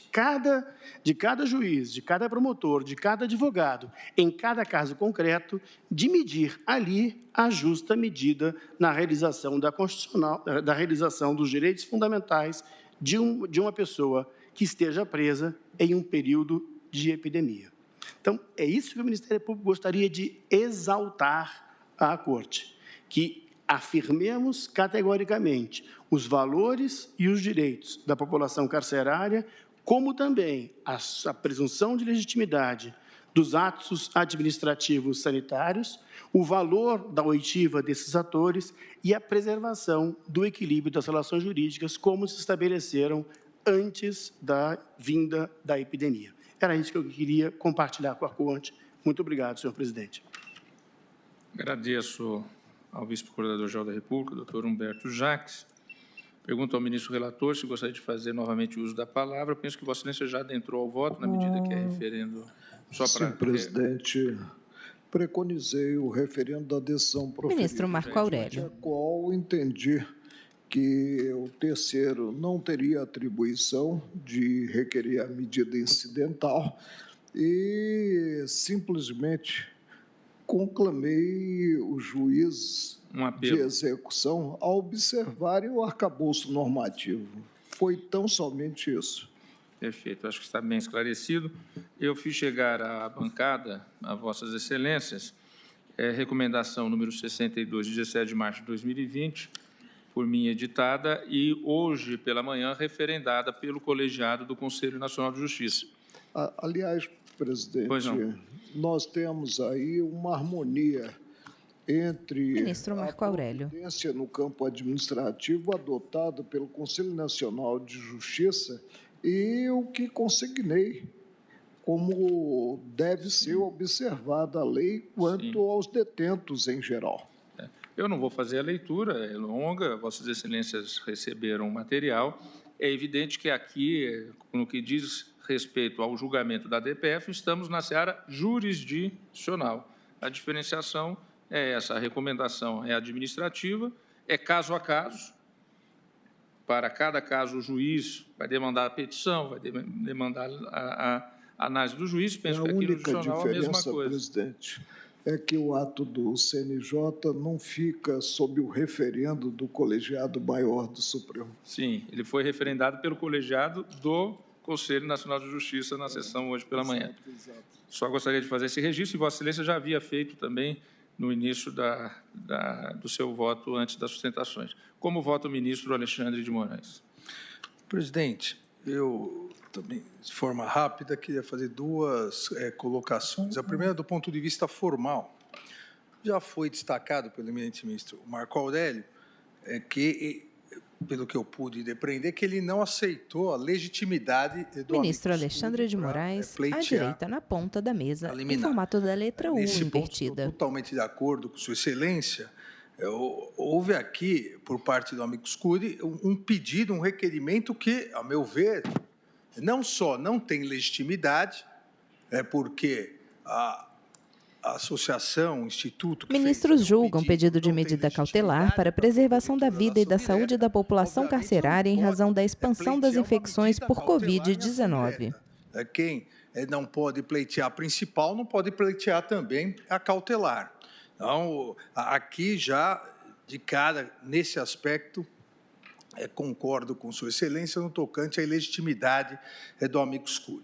cada juiz, de cada promotor, de cada advogado, em cada caso concreto, de medir ali a justa medida na realização da realização dos direitos fundamentais de uma pessoa que esteja presa em um período de epidemia. Então, é isso que o Ministério Público gostaria de exaltar à Corte, que afirmemos categoricamente os valores e os direitos da população carcerária, como também a presunção de legitimidade dos atos administrativos sanitários, o valor da oitiva desses atores e a preservação do equilíbrio das relações jurídicas, como se estabeleceram antes da vinda da epidemia. Era isso que eu queria compartilhar com a Corte. Muito obrigado, senhor presidente. Agradeço ao vice-procurador-geral da República, doutor Humberto Jacques. Pergunto ao ministro relator se gostaria de fazer novamente uso da palavra. Penso que Vossa Excelência já adentrou ao voto, na medida que é referendo. Sim, presidente. Preconizei o referendo da decisão proferida. Ministro Marco Aurélio. A qual entendi que o terceiro não teria atribuição de requerer a medida incidental e simplesmente conclamei os juízes de execução a observarem o arcabouço normativo. Foi tão somente isso. Perfeito, acho que está bem esclarecido. Eu fiz chegar à bancada, a Vossas Excelências, recomendação número 62, de 17 de março de 2020, por mim editada, e hoje, pela manhã, referendada pelo colegiado do Conselho Nacional de Justiça. Aliás, presidente, nós temos aí uma harmonia entre Ministro Marco Aurélio. A providência no campo administrativo adotada pelo Conselho Nacional de Justiça e o que consignei como deve ser observada a lei quanto aos detentos em geral. Eu não vou fazer a leitura, é longa, Vossas Excelências receberam o material. É evidente que aqui, no que diz respeito ao julgamento da DPF, estamos na seara jurisdicional. A diferenciação é essa, a recomendação é administrativa, é caso a caso. Para cada caso, o juiz vai demandar a petição, vai demandar a análise do juiz. Penso que aqui no judicional é a mesma coisa. Presidente, é que o ato do CNJ não fica sob o referendo do colegiado maior do Supremo. Sim, ele foi referendado pelo colegiado do Conselho Nacional de Justiça na sessão hoje pela manhã. Exato. Só gostaria de fazer esse registro, e Vossa Excelência já havia feito também no início do seu voto antes das sustentações. Como vota o ministro Alexandre de Moraes? Presidente, eu também, de forma rápida, queria fazer duas colocações. A primeira, do ponto de vista formal. Já foi destacado pelo eminente ministro Marco Aurélio que, pelo que eu pude depreender, que ele não aceitou a legitimidade do ministro Alexandre de Moraes, à direita na ponta da mesa, em formato da letra U invertida. Estou totalmente de acordo com Sua Excelência. Houve aqui, por parte do amicus curiae, um pedido, um requerimento que, a meu ver, não só não tem legitimidade, porque associação, instituto... que Ministros fez, julgam pedido de não tem medida cautelar legitimidade para preservação da vida e da saúde da população obviamente, carcerária em não pode, razão da expansão das pleitear uma infecções medida por cautelar em ação Covid-19. direta. Quem não pode pleitear a principal, não pode pleitear também a cautelar. Então, aqui já, de cara, nesse aspecto, concordo com Sua Excelência no tocante à ilegitimidade do amicus curiae.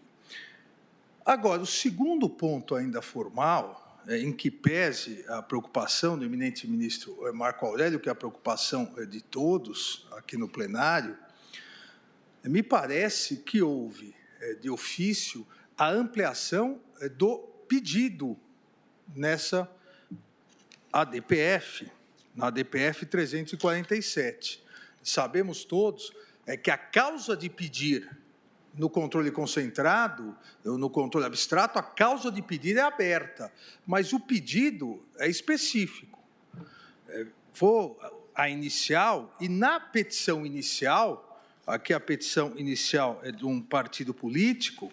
Agora, o segundo ponto ainda formal, em que pese a preocupação do eminente ministro Marco Aurélio, que é a preocupação de todos aqui no plenário, me parece que houve, de ofício, a ampliação do pedido nessa ADPF, na ADPF 347. Sabemos todos que a causa de pedir no controle concentrado, no controle abstrato, a causa de pedir é aberta, mas o pedido é específico. For a inicial, e na petição inicial, aqui a petição inicial é de um partido político,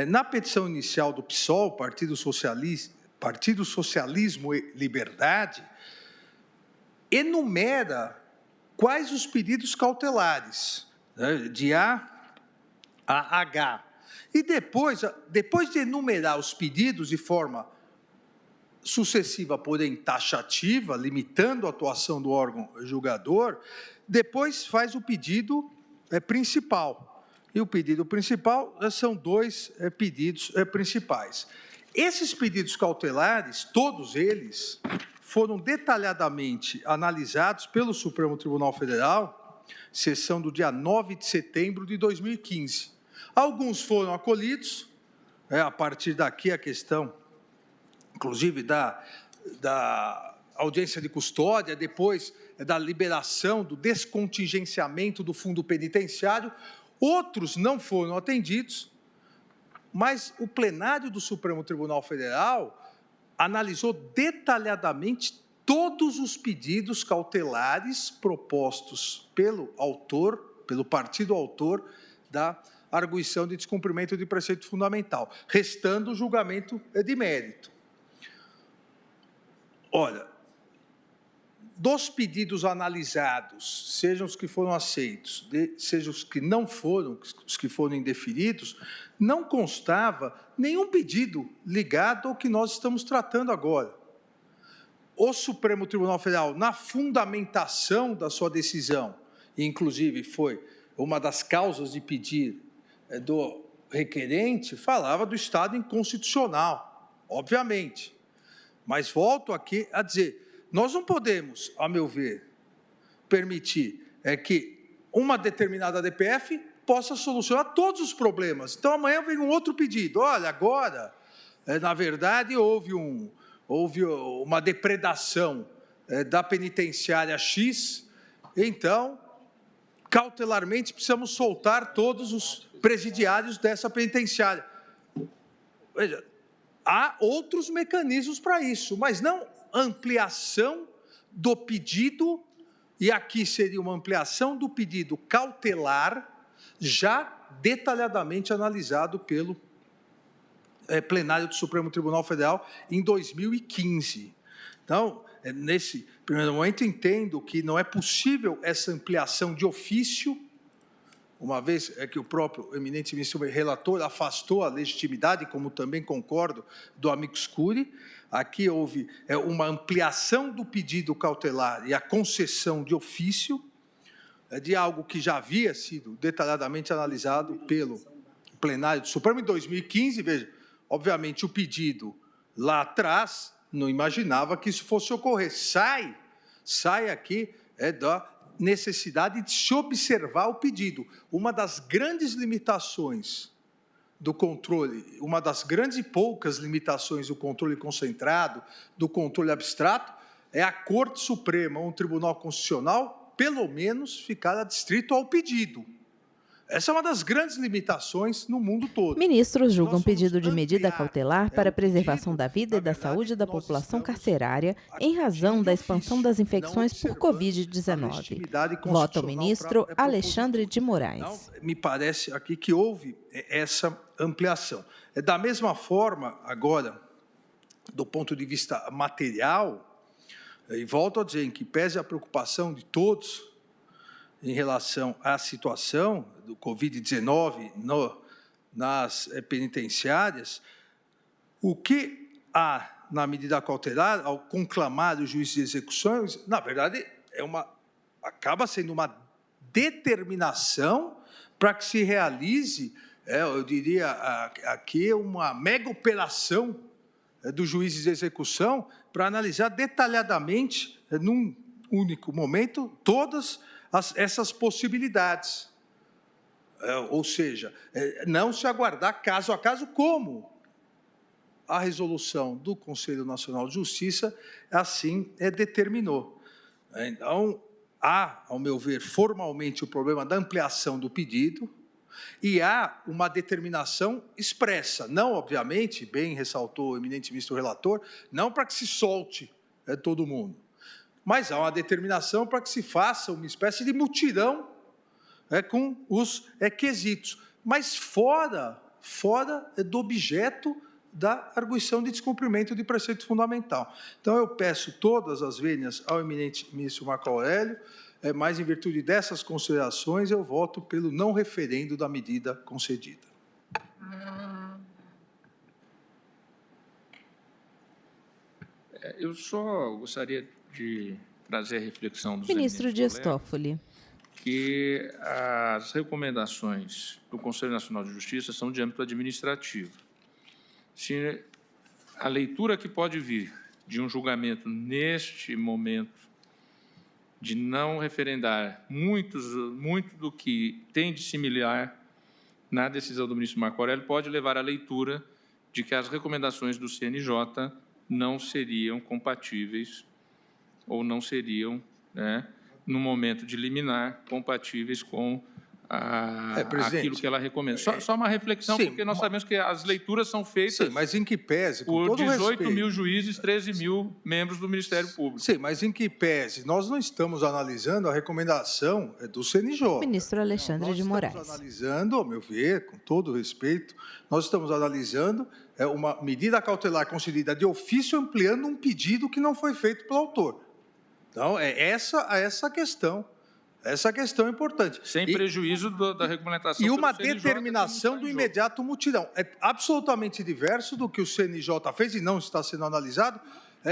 na petição inicial do PSOL, Partido Socialismo e Liberdade, enumera quais os pedidos cautelares, de A a H. E depois de enumerar os pedidos de forma sucessiva, porém taxativa, limitando a atuação do órgão julgador, depois faz o pedido principal. E o pedido principal são dois pedidos principais. Esses pedidos cautelares, todos eles, foram detalhadamente analisados pelo Supremo Tribunal Federal, sessão do dia 9 de setembro de 2015. Alguns foram acolhidos, a partir daqui a questão, inclusive, da audiência de custódia, depois da liberação, do descontingenciamento do fundo penitenciário. Outros não foram atendidos, mas o plenário do Supremo Tribunal Federal analisou detalhadamente todos os pedidos cautelares propostos pelo autor, pelo partido autor da arguição de descumprimento de preceito fundamental, restando o julgamento de mérito. Olha, dos pedidos analisados, sejam os que foram aceitos, sejam os que não foram, os que foram indeferidos, não constava nenhum pedido ligado ao que nós estamos tratando agora. O Supremo Tribunal Federal, na fundamentação da sua decisão, inclusive foi uma das causas de pedir do requerente, falava do Estado inconstitucional, obviamente. Mas volto aqui a dizer, nós não podemos, a meu ver, permitir que uma determinada DPF possa solucionar todos os problemas. Então, amanhã vem um outro pedido. Olha, agora, na verdade, houve uma depredação da penitenciária X, então, cautelarmente, precisamos soltar todos os presidiários dessa penitenciária. Veja, há outros mecanismos para isso, mas não ampliação do pedido, e aqui seria uma ampliação do pedido cautelar, já detalhadamente analisado pelo plenário do Supremo Tribunal Federal em 2015. Então, nesse primeiro momento, entendo que não é possível essa ampliação de ofício, uma vez que o próprio eminente ministro relator afastou a legitimidade, como também concordo, do amicus curiae. Aqui houve uma ampliação do pedido cautelar e a concessão de ofício de algo que já havia sido detalhadamente analisado pelo plenário do Supremo em 2015. Veja, obviamente, o pedido lá atrás não imaginava que isso fosse ocorrer. Sai aqui da necessidade de se observar o pedido. Uma das grandes limitações do controle, uma das grandes e poucas limitações do controle concentrado, do controle abstrato, é a Corte Suprema, um tribunal constitucional, pelo menos ficar adstrito ao pedido. Essa é uma das grandes limitações no mundo todo. Ministros julgam pedido de medida cautelar para a preservação da vida e da saúde da população carcerária em razão da expansão das infecções por Covid-19. Vota o ministro Alexandre de Moraes. Me parece aqui que houve essa ampliação. Da mesma forma, agora, do ponto de vista material, e volto a dizer, em que pese a preocupação de todos em relação à situação do Covid-19 nas penitenciárias, o que há na medida cautelar, ao conclamar o juiz de execuções, na verdade, acaba sendo uma determinação para que se realize, eu diria aqui, uma mega operação do juiz de execução para analisar detalhadamente, num único momento, todas essas possibilidades. Ou seja, não se aguardar caso a caso, como a resolução do Conselho Nacional de Justiça assim determinou. Então, há, ao meu ver, formalmente o problema da ampliação do pedido e há uma determinação expressa, não, obviamente, bem ressaltou o eminente ministro relator, não para que se solte todo mundo, mas há uma determinação para que se faça uma espécie de mutirão com os quesitos, mas fora do objeto da arguição de descumprimento de preceito fundamental. Então, eu peço todas as vênias ao eminente ministro Marco Aurélio, mas, em virtude dessas considerações, eu voto pelo não referendo da medida concedida. Eu só gostaria de trazer a reflexão dos Ministro Dias colegas, Toffoli. que as recomendações do Conselho Nacional de Justiça são de âmbito administrativo. Se a leitura que pode vir de um julgamento neste momento de não referendar muito do que tem de similar na decisão do ministro Marco Aurélio pode levar à leitura de que as recomendações do CNJ não seriam compatíveis ou não seriam, no momento de liminar, compatíveis com aquilo que ela recomenda. Só uma reflexão, sim, porque nós sabemos que as leituras são feitas, sim, mas em que pese, por 18 mil juízes, 13 mil membros do Ministério Público. Sim, mas em que pese, nós não estamos analisando a recomendação do CNJ. Ministro Alexandre de Moraes. Nós estamos analisando, ao meu ver, com todo o respeito, nós estamos analisando uma medida cautelar concedida de ofício ampliando um pedido que não foi feito pelo autor. Então, essa questão. Essa questão é importante. Sem prejuízo da regulamentação. E uma determinação do imediato mutirão. É absolutamente diverso do que o CNJ fez, e não está sendo analisado,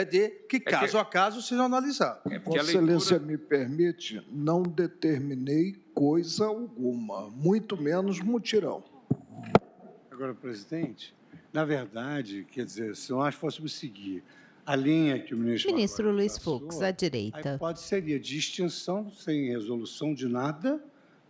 de que caso a caso seja analisado. Vossa Excelência me permite, não determinei coisa alguma, muito menos mutirão. Agora, presidente, na verdade, quer dizer, se nós fôssemos seguir a linha que o ministro Luiz Fux, à direita. A hipótese seria de extinção sem resolução de nada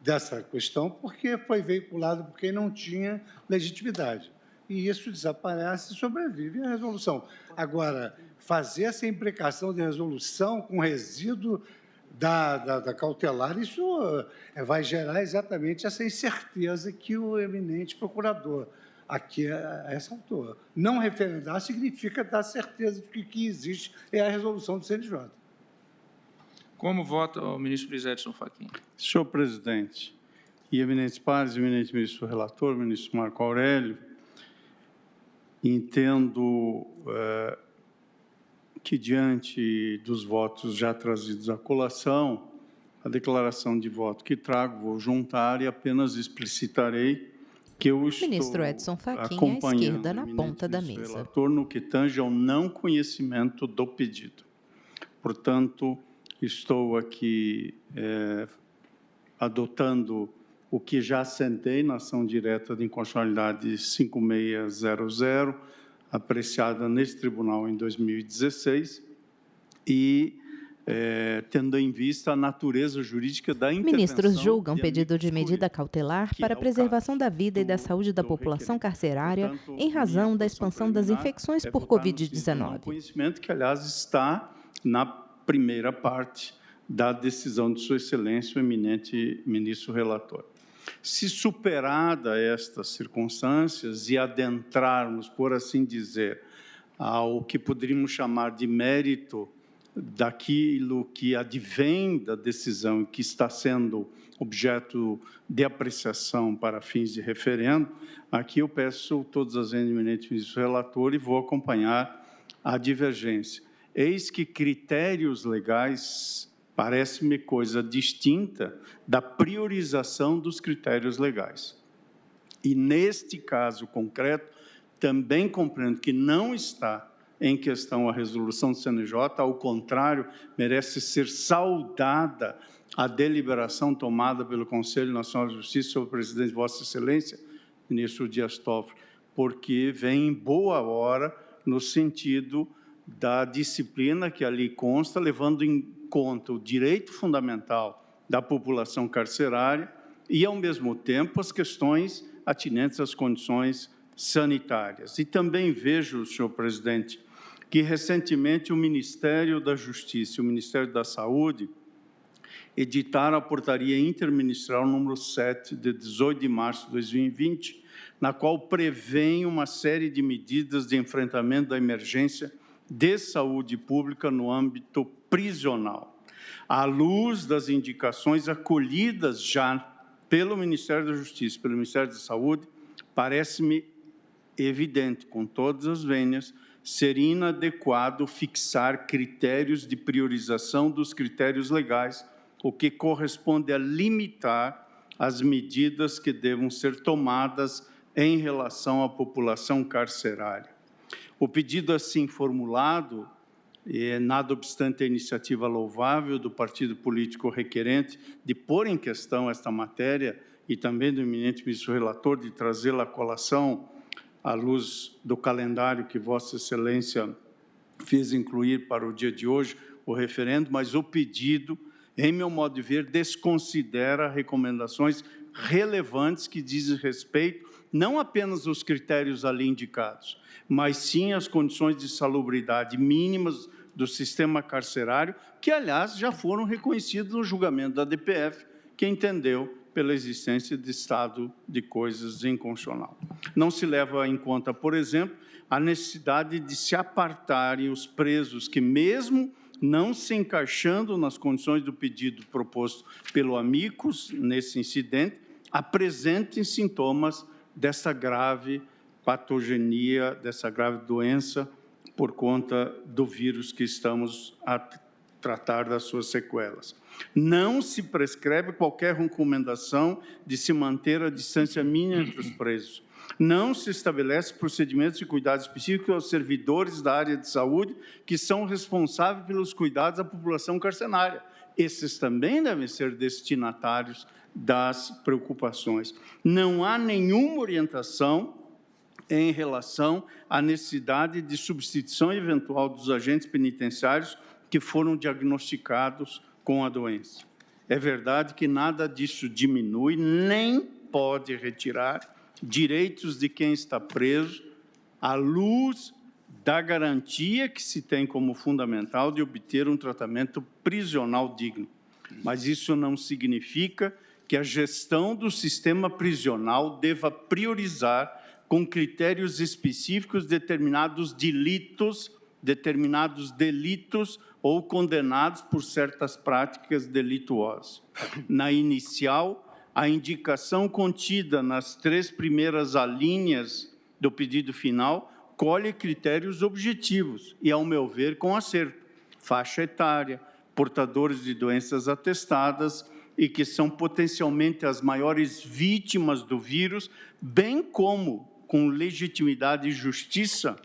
dessa questão, porque foi veiculado por quem não tinha legitimidade. E isso desaparece e sobrevive à resolução. Agora, fazer essa imprecação de resolução com resíduo da cautelar, isso vai gerar exatamente essa incerteza que o eminente procurador aqui a essa altura. Não referendar significa dar certeza de que o que existe é a resolução do CNJ. Como vota o ministro Luiz Edson Fachin? Senhor presidente, e eminentes pares, eminente ministro relator, ministro Marco Aurélio, entendo que, diante dos votos já trazidos à colação, a declaração de voto que trago, vou juntar e apenas explicitarei que eu estou ministro Edson Fachin, à esquerda, na ponta da mesa. Relator no que tange ao não conhecimento do pedido. Portanto, estou aqui adotando o que já assentei na ação direta de inconstitucionalidade 5600, apreciada neste tribunal em 2016, e tendo em vista a natureza jurídica da intervenção. Ministros julgam pedido de medida cautelar para a preservação da vida e da saúde da população carcerária em razão da expansão das infecções por Covid-19. Conhecimento que, aliás, está na primeira parte da decisão de Sua Excelência, o eminente ministro relator. Se superada estas circunstâncias e adentrarmos, por assim dizer, ao que poderíamos chamar de mérito daquilo que advém da decisão que está sendo objeto de apreciação para fins de referendo, aqui eu peço todas as eminentes ministros relator e vou acompanhar a divergência. Eis que critérios legais parece-me coisa distinta da priorização dos critérios legais. E, neste caso concreto, também compreendo que não está em questão a resolução do CNJ, ao contrário, merece ser saudada a deliberação tomada pelo Conselho Nacional de Justiça sobre o presidente de Vossa Excelência, ministro Dias Toffoli, porque vem em boa hora no sentido da disciplina que ali consta, levando em conta o direito fundamental da população carcerária e, ao mesmo tempo, as questões atinentes às condições sanitárias. E também vejo, senhor presidente, que recentemente o Ministério da Justiça e o Ministério da Saúde editaram a portaria interministerial número 7, de 18 de março de 2020, na qual prevêem uma série de medidas de enfrentamento da emergência de saúde pública no âmbito prisional. À luz das indicações acolhidas já pelo Ministério da Justiça, pelo Ministério da Saúde, parece-me evidente, com todas as vênias, ser inadequado fixar critérios de priorização dos critérios legais, o que corresponde a limitar as medidas que devam ser tomadas em relação à população carcerária. O pedido assim formulado, nada obstante a iniciativa louvável do partido político requerente de pôr em questão esta matéria e também do eminente ministro relator de trazê-la à colação à luz do calendário que Vossa Excelência fez incluir para o dia de hoje, o referendo, mas o pedido, em meu modo de ver, desconsidera recomendações relevantes que dizem respeito não apenas aos critérios ali indicados, mas sim às condições de salubridade mínimas do sistema carcerário, que, aliás, já foram reconhecidos no julgamento da DPF, que entendeu pela existência de estado de coisas inconstitucional. Não se leva em conta, por exemplo, a necessidade de se apartarem os presos que, mesmo não se encaixando nas condições do pedido proposto pelo amicus nesse incidente, apresentem sintomas dessa grave patogenia, dessa grave doença por conta do vírus que estamos a tratar das suas sequelas. Não se prescreve qualquer recomendação de se manter a distância mínima entre os presos. Não se estabelece procedimentos de cuidados específicos aos servidores da área de saúde que são responsáveis pelos cuidados da população carcerária. Esses também devem ser destinatários das preocupações. Não há nenhuma orientação em relação à necessidade de substituição eventual dos agentes penitenciários que foram diagnosticados com a doença. É verdade que nada disso diminui, nem pode retirar direitos de quem está preso à luz da garantia que se tem como fundamental de obter um tratamento prisional digno. Mas isso não significa que a gestão do sistema prisional deva priorizar com critérios específicos determinados delitos ou condenados por certas práticas delituosas. Na inicial, a indicação contida nas 3 primeiras alíneas do pedido final colhe critérios objetivos e, ao meu ver, com acerto. Faixa etária, portadores de doenças atestadas e que são potencialmente as maiores vítimas do vírus, bem como, com legitimidade e justiça,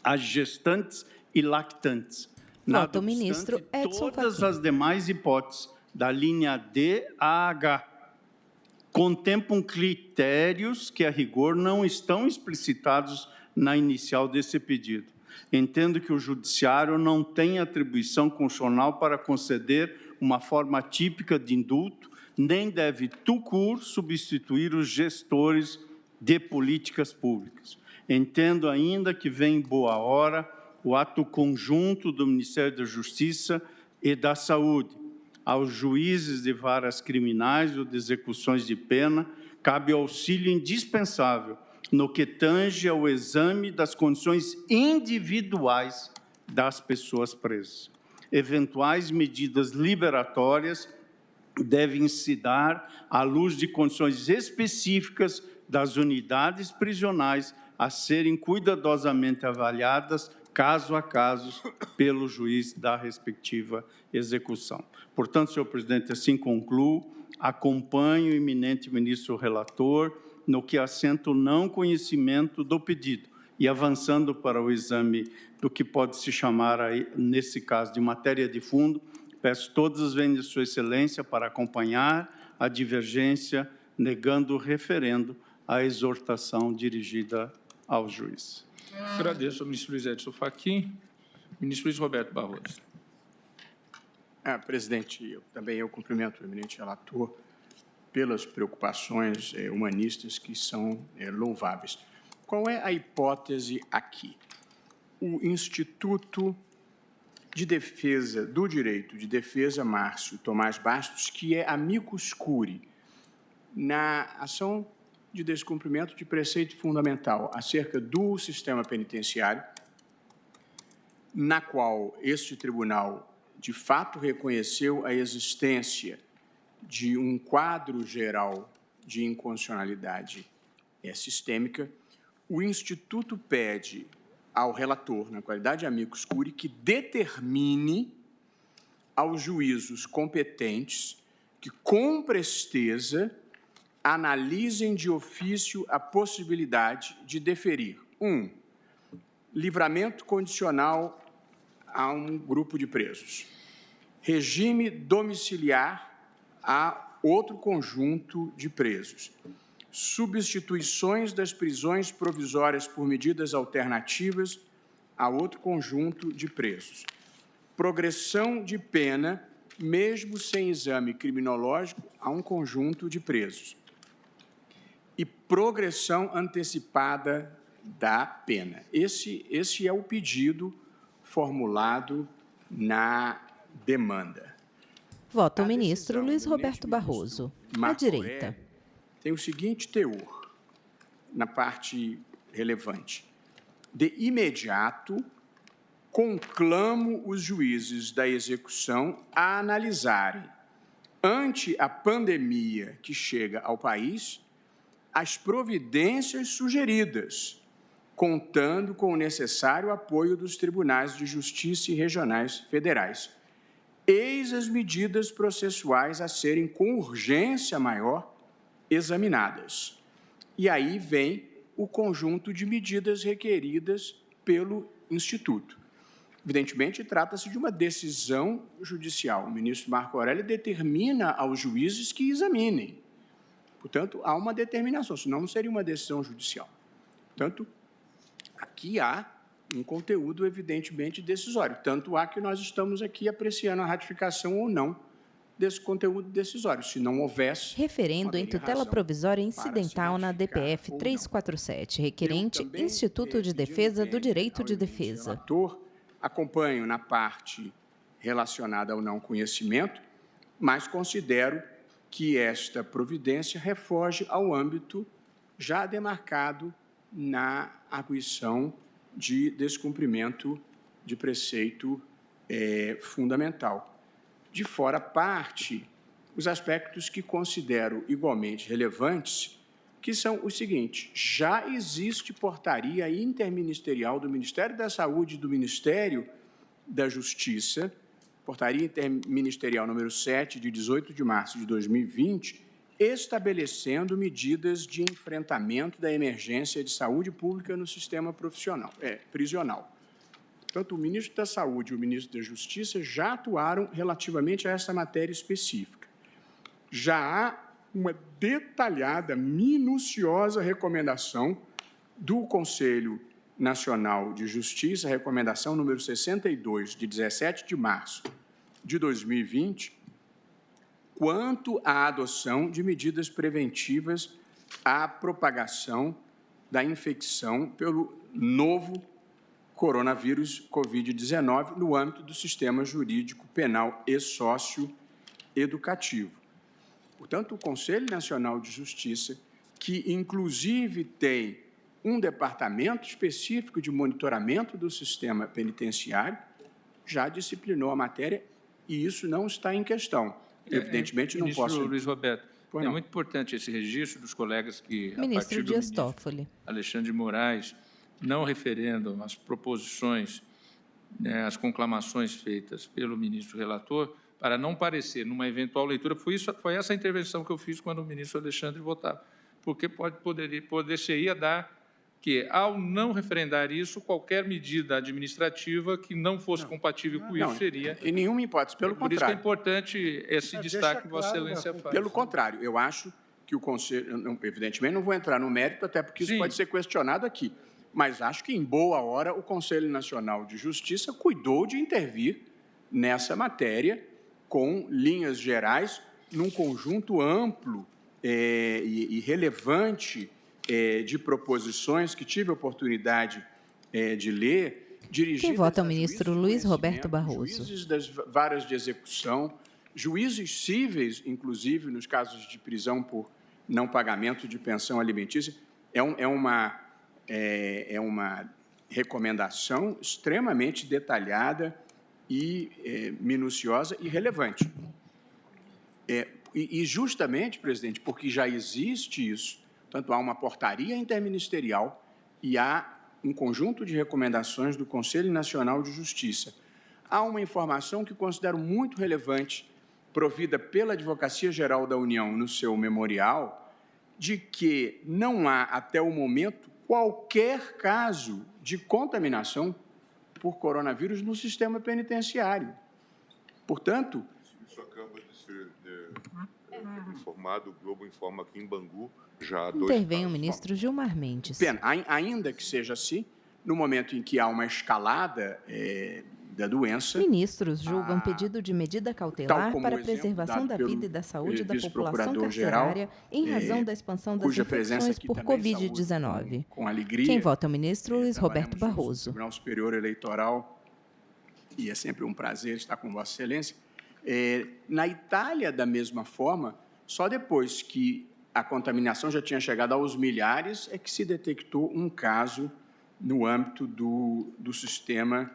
as gestantes e lactantes. Volta o ministro Edson Fachin. Todas as demais hipóteses, da linha D a H, contemplam critérios que, a rigor, não estão explicitados na inicial desse pedido. Entendo que o Judiciário não tem atribuição constitucional para conceder uma forma típica de indulto, nem deve, tout court, substituir os gestores de políticas públicas. Entendo ainda que vem em boa hora o ato conjunto do Ministério da Justiça e da Saúde. Aos juízes de varas criminais ou de execuções de pena, cabe auxílio indispensável no que tange ao exame das condições individuais das pessoas presas. Eventuais medidas liberatórias devem se dar à luz de condições específicas das unidades prisionais a serem cuidadosamente avaliadas caso a caso, pelo juiz da respectiva execução. Portanto, senhor presidente, assim concluo, acompanho o eminente ministro relator no que assenta o não conhecimento do pedido e avançando para o exame do que pode se chamar, aí, nesse caso, de matéria de fundo, peço todas as vênias de sua excelência para acompanhar a divergência, negando o referendo à exortação dirigida ao juiz. Agradeço ao ministro Luiz Edson Fachin. Ministro Luiz Roberto Barroso. Presidente, eu cumprimento o eminente relator pelas preocupações humanistas que são louváveis. Qual é a hipótese aqui? O Instituto de Defesa do Direito de Defesa, Márcio Tomás Bastos, que é amicus curiae na ação de descumprimento de preceito fundamental acerca do sistema penitenciário, na qual este tribunal, de fato, reconheceu a existência de um quadro geral de inconstitucionalidade sistêmica, o Instituto pede ao relator, na qualidade de amicus curiae, que determine aos juízos competentes que, com presteza, analisem de ofício a possibilidade de deferir livramento condicional a um grupo de presos, regime domiciliar a outro conjunto de presos, substituições das prisões provisórias por medidas alternativas a outro conjunto de presos, progressão de pena, mesmo sem exame criminológico, a um conjunto de presos, e progressão antecipada da pena. Esse é o pedido formulado na demanda. Vota o ministro Luiz Roberto Barroso. À direita. Tem o seguinte teor, na parte relevante. De imediato, conclamo os juízes da execução a analisarem, ante a pandemia que chega ao país, as providências sugeridas, contando com o necessário apoio dos tribunais de justiça e regionais federais. Eis as medidas processuais a serem com urgência maior examinadas. E aí vem o conjunto de medidas requeridas pelo Instituto. Evidentemente, trata-se de uma decisão judicial. O ministro Marco Aurélio determina aos juízes que examinem. Portanto, há uma determinação, senão não seria uma decisão judicial. Portanto, aqui há um conteúdo evidentemente decisório. Tanto há que nós estamos aqui apreciando a ratificação ou não desse conteúdo decisório. Se não houvesse... Referendo em tutela provisória incidental na DPF 347, requerente Instituto de Defesa do Direito de Defesa. Acompanho na parte relacionada ao não conhecimento, mas considero que esta providência refoge ao âmbito já demarcado na arguição de descumprimento de preceito fundamental. De fora parte, os aspectos que considero igualmente relevantes, que são os seguintes: já existe portaria interministerial do Ministério da Saúde e do Ministério da Justiça, portaria interministerial número 7, de 18 de março de 2020, estabelecendo medidas de enfrentamento da emergência de saúde pública no sistema prisional. Portanto, o ministro da Saúde e o ministro da Justiça já atuaram relativamente a essa matéria específica. Já há uma detalhada, minuciosa recomendação do Conselho Nacional de Justiça, recomendação número 62, de 17 de março de 2020, quanto à adoção de medidas preventivas à propagação da infecção pelo novo coronavírus Covid-19 no âmbito do sistema jurídico penal e socioeducativo. Portanto, o Conselho Nacional de Justiça, que inclusive tem um departamento específico de monitoramento do sistema penitenciário, já disciplinou a matéria e isso não está em questão. Evidentemente, não posso... Ministro Luiz Roberto, é muito importante esse registro dos colegas que, a Ministro partir do Dias Toffoli. Alexandre de Moraes, não referendam as proposições as conclamações feitas pelo ministro relator, para não parecer, numa eventual leitura, foi essa a intervenção que eu fiz quando o ministro Alexandre votava, porque poder-se-ia dar que, ao não referendar isso, qualquer medida administrativa que não fosse compatível com isso seria... Em nenhuma hipótese, pelo contrário. Por isso que é importante esse destaque que Vossa Excelência faz. Pelo contrário, eu acho que o Conselho, evidentemente, não vou entrar no mérito, até porque isso pode ser questionado aqui, mas acho que, em boa hora, o Conselho Nacional de Justiça cuidou de intervir nessa matéria com linhas gerais, num conjunto amplo e relevante de proposições que tive a oportunidade de ler, dirigidas... Quem vota é o ministro Luiz Roberto Barroso. Juízes das varas de execução, juízes cíveis, inclusive, nos casos de prisão por não pagamento de pensão alimentícia. É uma recomendação extremamente detalhada e minuciosa e relevante. E justamente, presidente, porque já existe isso, tanto há uma portaria interministerial e há um conjunto de recomendações do Conselho Nacional de Justiça. Há uma informação que considero muito relevante, provida pela Advocacia Geral da União no seu memorial, de que não há, até o momento, qualquer caso de contaminação por coronavírus no sistema penitenciário. Portanto... Isso acaba de ser informado, o Globo informa aqui em Bangu, já há 2 Intervém o ministro Gilmar Mendes. Pena, ainda que seja assim, no momento em que há uma escalada da doença... Ministros julgam pedido de medida cautelar para a preservação da vida e da saúde da população carcerária em razão da expansão das infecções por Covid-19. Quem vota é o ministro Luiz Roberto Barroso. Tribunal Superior Eleitoral, e é sempre um prazer estar com Vossa Excelência. Na Itália, da mesma forma, só depois que a contaminação já tinha chegado aos milhares é que se detectou um caso no âmbito do sistema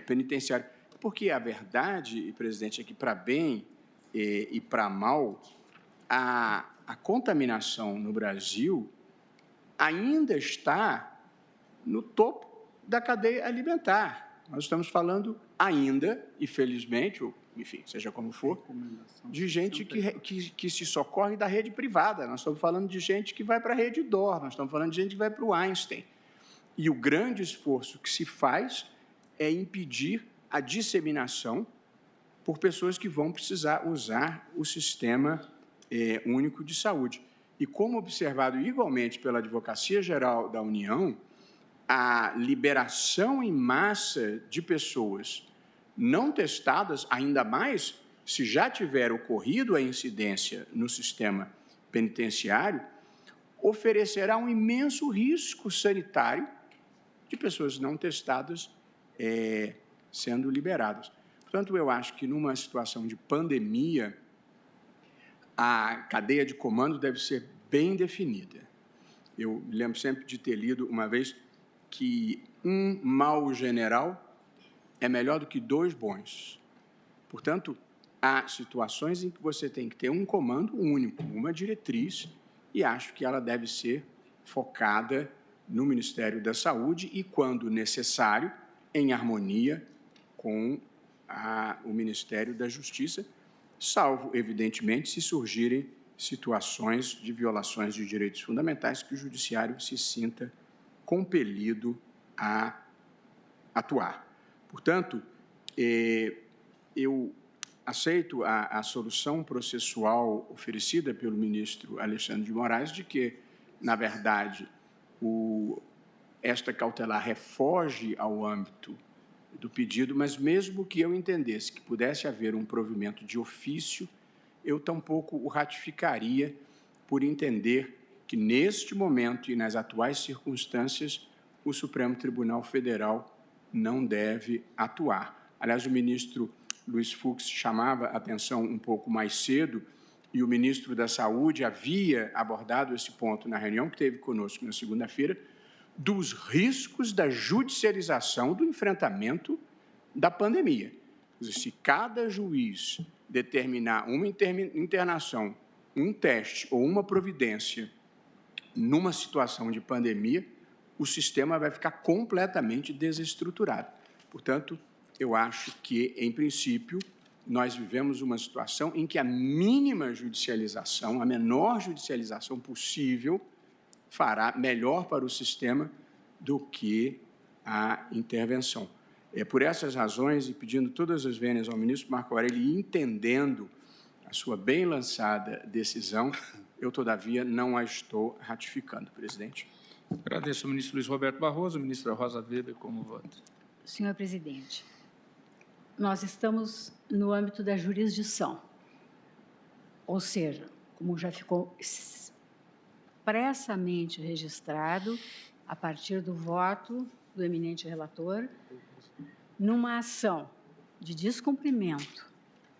penitenciário. Porque a verdade, presidente, é que, para bem e para mal, a contaminação no Brasil ainda está no topo da cadeia alimentar. Nós estamos falando ainda, e felizmente, ou, enfim, seja como for, de gente que se socorre da rede privada. Nós estamos falando de gente que vai para a rede DOR, nós estamos falando de gente que vai para o Einstein. E o grande esforço que se faz é impedir a disseminação por pessoas que vão precisar usar o Sistema Único de Saúde. E como observado igualmente pela Advocacia Geral da União, a liberação em massa de pessoas não testadas, ainda mais se já tiver ocorrido a incidência no sistema penitenciário, oferecerá um imenso risco sanitário de pessoas não testadas sendo liberadas. Portanto, eu acho que numa situação de pandemia, a cadeia de comando deve ser bem definida. Eu me lembro sempre de ter lido uma vez que um mau general é melhor do que 2 bons. Portanto, há situações em que você tem que ter um comando único, uma diretriz, e acho que ela deve ser focada no Ministério da Saúde e, quando necessário, em harmonia com o Ministério da Justiça, salvo, evidentemente, se surgirem situações de violações de direitos fundamentais que o Judiciário se sinta compelido a atuar. Portanto, eu aceito a solução processual oferecida pelo ministro Alexandre de Moraes de que, na verdade, esta cautelar refoge ao âmbito do pedido, mas mesmo que eu entendesse que pudesse haver um provimento de ofício, eu tampouco o ratificaria por entender que, neste momento e nas atuais circunstâncias, o Supremo Tribunal Federal não deve atuar. Aliás, o ministro Luiz Fux chamava a atenção um pouco mais cedo e o ministro da Saúde havia abordado esse ponto na reunião que teve conosco na segunda-feira, dos riscos da judicialização do enfrentamento da pandemia. Se cada juiz determinar uma internação, um teste ou uma providência numa situação de pandemia, o sistema vai ficar completamente desestruturado. Portanto, eu acho que, em princípio, nós vivemos uma situação em que a mínima judicialização, a menor judicialização possível, fará melhor para o sistema do que a intervenção. É por essas razões, e pedindo todas as vênias ao ministro Marco Aurélio, e entendendo a sua bem lançada decisão, eu, todavia, não a estou ratificando, presidente. Agradeço ao ministro Luiz Roberto Barroso, ministra Rosa Weber, como voto. Senhor presidente, nós estamos no âmbito da jurisdição, ou seja, como já ficou expressamente registrado, a partir do voto do eminente relator, numa ação de descumprimento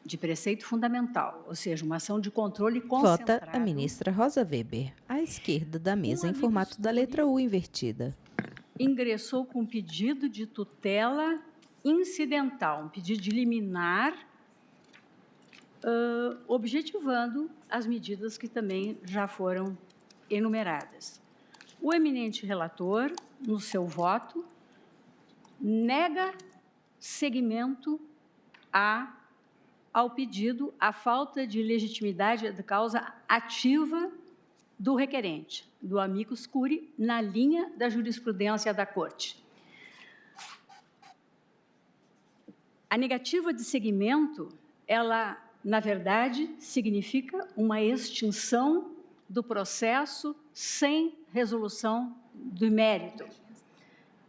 de preceito fundamental, ou seja, uma ação de controle concentrado. Vota a ministra Rosa Weber, à esquerda da mesa, em formato da letra U invertida. Ingressou com pedido de tutela incidental, um pedido de liminar, objetivando as medidas que também já foram enumeradas. O eminente relator, no seu voto, nega seguimento ao pedido, à falta de legitimidade da causa ativa do requerente, do amicus curiae, na linha da jurisprudência da Corte. A negativa de seguimento, ela, na verdade, significa uma extinção do processo sem resolução do mérito.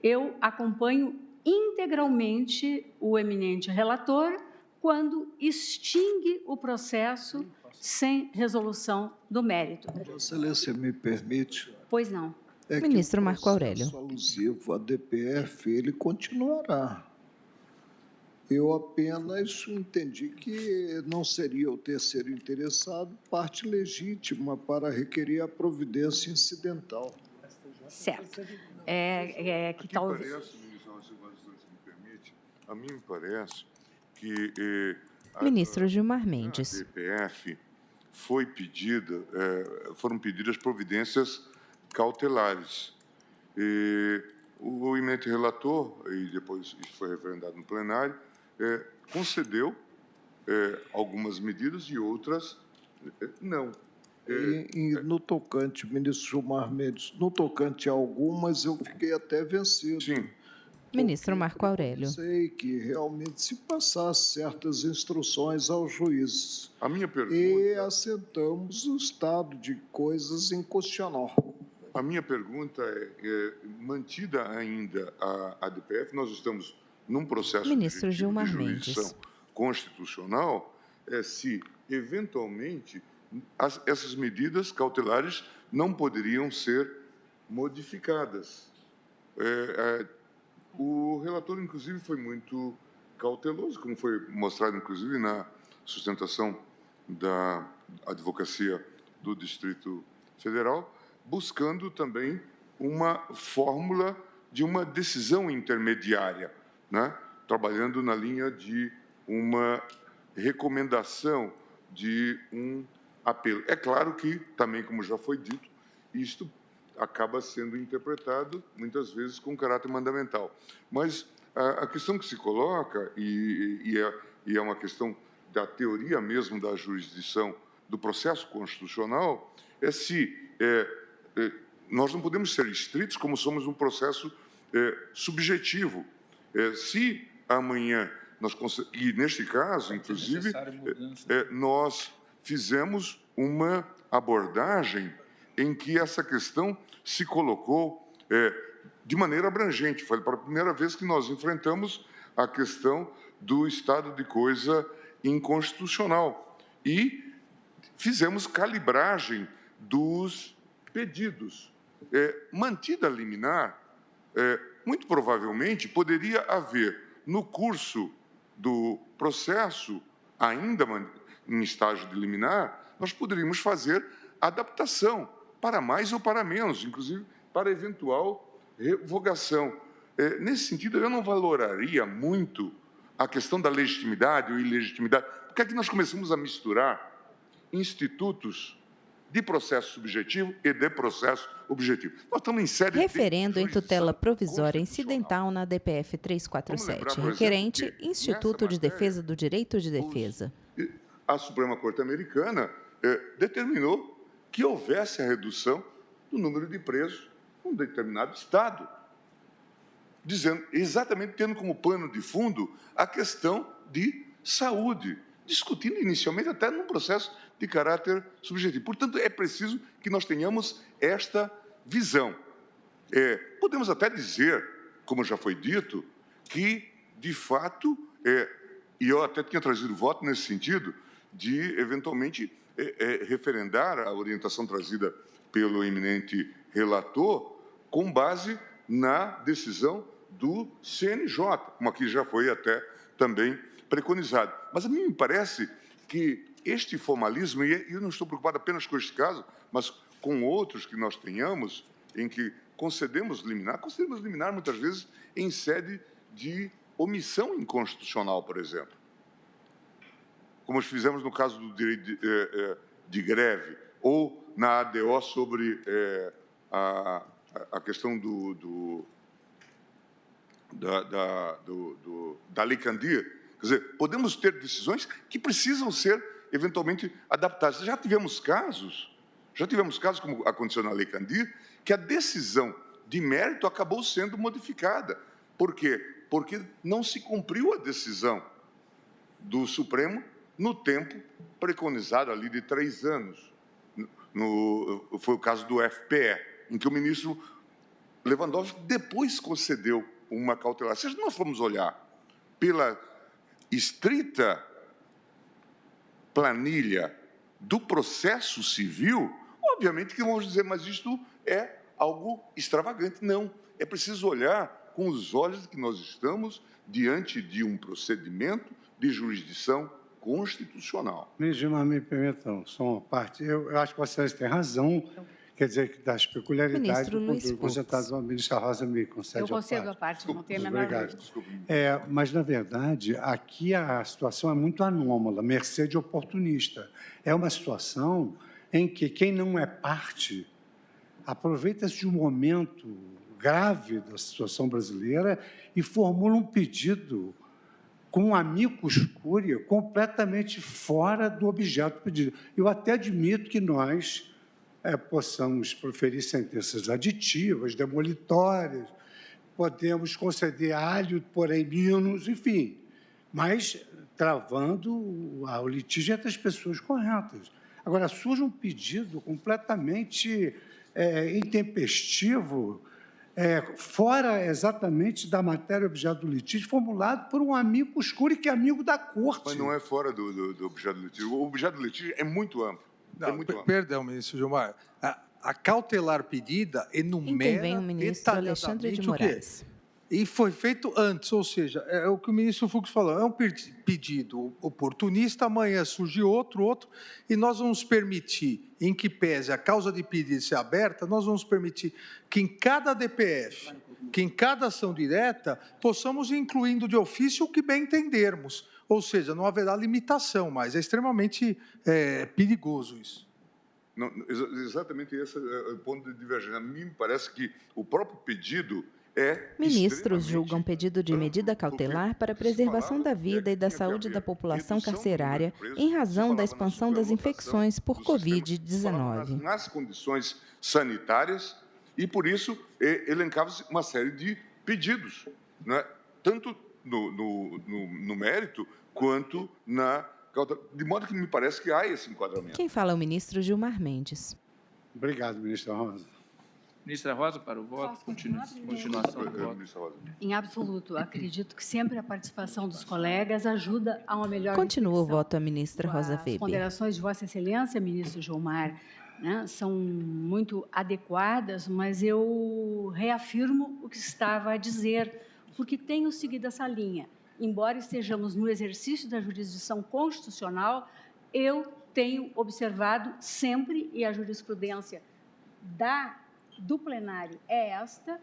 Eu acompanho integralmente o eminente relator quando extingue o processo sem resolução do mérito. Vossa Excelência, me permite? Pois não. Ministro Marco Aurélio. O processo alusivo à DPF, ele continuará. Eu apenas entendi que não seria o terceiro interessado parte legítima para requerer a providência incidental. Certo. Que talvez... Parece, ministro, se me permite, a mim me parece que... Ministro Gilmar Mendes. A DPF foi pedida, foram pedidas providências cautelares. O eminente relator, e depois isso foi referendado no plenário, concedeu algumas medidas e outras não. E no tocante, ministro Gilmar Mendes, no tocante a algumas, eu fiquei até vencido. Sim. Ministro Marco Aurélio. Sei que realmente se passasse certas instruções aos juízes. A minha pergunta... E assentamos o estado de coisas inconstitucional. A minha pergunta mantida ainda a DPF, nós estamos num processo ministro de Gilmar jurisdição Mendes. Constitucional, se, eventualmente, essas medidas cautelares não poderiam ser modificadas. O relator, inclusive, foi muito cauteloso, como foi mostrado, inclusive, na sustentação da advocacia do Distrito Federal, buscando também uma fórmula de uma decisão intermediária, né? Trabalhando na linha de uma recomendação, de um apelo. É claro que, também, como já foi dito, isto acaba sendo interpretado, muitas vezes, com caráter mandamental. Mas a questão que se coloca, e é uma questão da teoria mesmo da jurisdição do processo constitucional, é se nós não podemos ser estritos como somos um processo subjetivo. Se amanhã, e neste caso, inclusive, nós fizemos uma abordagem em que essa questão se colocou de maneira abrangente. Foi pela primeira vez que nós enfrentamos a questão do estado de coisa inconstitucional e fizemos calibragem dos pedidos. Mantida a liminar, muito provavelmente poderia haver, no curso do processo, ainda em estágio de liminar, nós poderíamos fazer adaptação para mais ou para menos, inclusive para eventual revogação. Nesse sentido, eu não valoraria muito a questão da legitimidade ou ilegitimidade, porque aqui nós começamos a misturar institutos de processo subjetivo e de processo objetivo. Nós estamos em série Referendo em de tutela provisória incidental na DPF 347, requerente Instituto de Defesa do Direito de Defesa. A Suprema Corte Americana determinou que houvesse a redução do número de presos num determinado estado, dizendo, exatamente tendo como pano de fundo a questão de saúde, discutindo inicialmente até num processo de caráter subjetivo. Portanto, é preciso que nós tenhamos esta visão. Podemos até dizer, como já foi dito, que, de fato, e eu até tinha trazido voto nesse sentido, de, eventualmente, referendar a orientação trazida pelo eminente relator com base na decisão do CNJ, como aqui já foi até também preconizado. Mas a mim me parece que este formalismo, e eu não estou preocupado apenas com este caso, mas com outros que nós tenhamos, em que concedemos liminar muitas vezes em sede de omissão inconstitucional, por exemplo. Como fizemos no caso do direito de greve, ou na ADO sobre a questão da Lei Candir. Quer dizer, podemos ter decisões que precisam ser, eventualmente, adaptadas. Já tivemos casos, como aconteceu na Lei Candir, que a decisão de mérito acabou sendo modificada. Por quê? Porque não se cumpriu a decisão do Supremo no tempo preconizado ali de 3 anos. Foi o caso do FPE, em que o ministro Lewandowski depois concedeu uma cautelar. Se nós formos olhar pela estrita planilha do processo civil, obviamente que vamos dizer, mas isto é algo extravagante. Não, é preciso olhar com os olhos de que nós estamos diante de um procedimento de jurisdição constitucional. Ministro Gilmar, me permitam só uma parte. Eu acho que Vossa Excelência tem razão, quer dizer, que das peculiaridades do controle concentrado, a ministra Rosa me concede a parte. Eu concedo a parte, não tem a menor dúvida. Mas, na verdade, aqui a situação é muito anômala, mercê de oportunista. É uma situação em que quem não é parte aproveita-se de um momento grave da situação brasileira e formula um pedido com um amicus curiae completamente fora do objeto pedido. Eu até admito que nós possamos proferir sentenças aditivas, demolitórias, podemos conceder alho, porém menos, enfim, mas travando o litígio entre as pessoas corretas. Agora, surge um pedido completamente intempestivo, fora exatamente da matéria objeto do litígio, formulado por um amicus curiae que é amigo da corte. Mas não é fora do objeto do litígio. O objeto do litígio é muito amplo. Perdão, ministro Gilmar. A cautelar pedida enumera Intervém o ministro Alexandre de Moraes. E foi feito antes, ou seja, é o que o ministro Fux falou, é um pedido oportunista, amanhã surge outro, e nós vamos permitir, em que pese a causa de pedido ser aberta, nós vamos permitir que em cada DPF, que em cada ação direta, possamos ir incluindo de ofício o que bem entendermos, ou seja, não haverá limitação, mas é extremamente perigoso isso. Não, exatamente esse é o ponto de divergência. A mim me parece que o próprio pedido Ministros julgam pedido de medida cautelar para a preservação da vida e da saúde da população carcerária em razão da expansão das infecções por Covid-19. Nas condições sanitárias e, por isso, elencava-se uma série de pedidos, né? Tanto no mérito quanto na cautelar. De modo que me parece que há esse enquadramento. Quem fala é o ministro Gilmar Mendes. Obrigado, ministra Rosa. Ministra Rosa, para o voto. Continuação do voto. Em absoluto. Acredito que sempre a participação dos colegas ajuda a uma melhor Continua o voto a ministra Rosa Weber. As ponderações de Vossa Excelência, ministro Gilmar, né, são muito adequadas, mas eu reafirmo o que estava a dizer, porque tenho seguido essa linha. Embora estejamos no exercício da jurisdição constitucional, eu tenho observado sempre, e a jurisprudência do plenário é esta,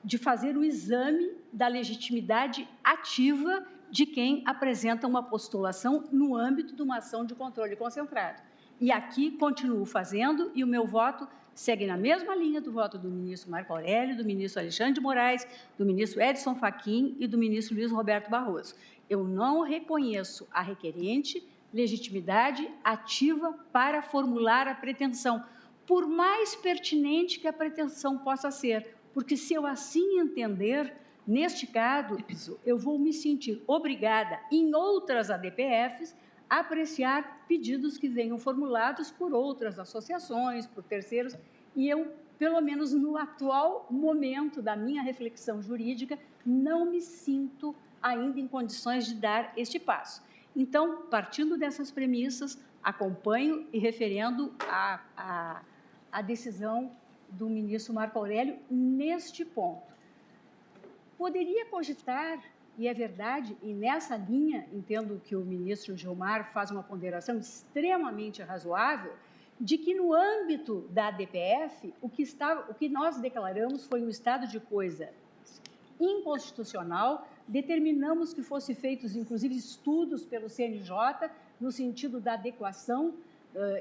de fazer o exame da legitimidade ativa de quem apresenta uma postulação no âmbito de uma ação de controle concentrado. E aqui continuo fazendo, e o meu voto segue na mesma linha do voto do ministro Marco Aurélio, do ministro Alexandre de Moraes, do ministro Edson Fachin e do ministro Luiz Roberto Barroso. Eu não reconheço a requerente legitimidade ativa para formular a pretensão, por mais pertinente que a pretensão possa ser, porque se eu assim entender, neste caso, eu vou me sentir obrigada, em outras ADPFs, a apreciar pedidos que venham formulados por outras associações, por terceiros, e eu, pelo menos no atual momento da minha reflexão jurídica, não me sinto ainda em condições de dar este passo. Então, partindo dessas premissas, acompanho e referendo a decisão do ministro Marco Aurélio neste ponto. Poderia cogitar, e é verdade, e nessa linha, entendo que o ministro Gilmar faz uma ponderação extremamente razoável, de que no âmbito da ADPF, o que nós declaramos foi um estado de coisa inconstitucional, determinamos que fossem feitos, inclusive, estudos pelo CNJ, no sentido da adequação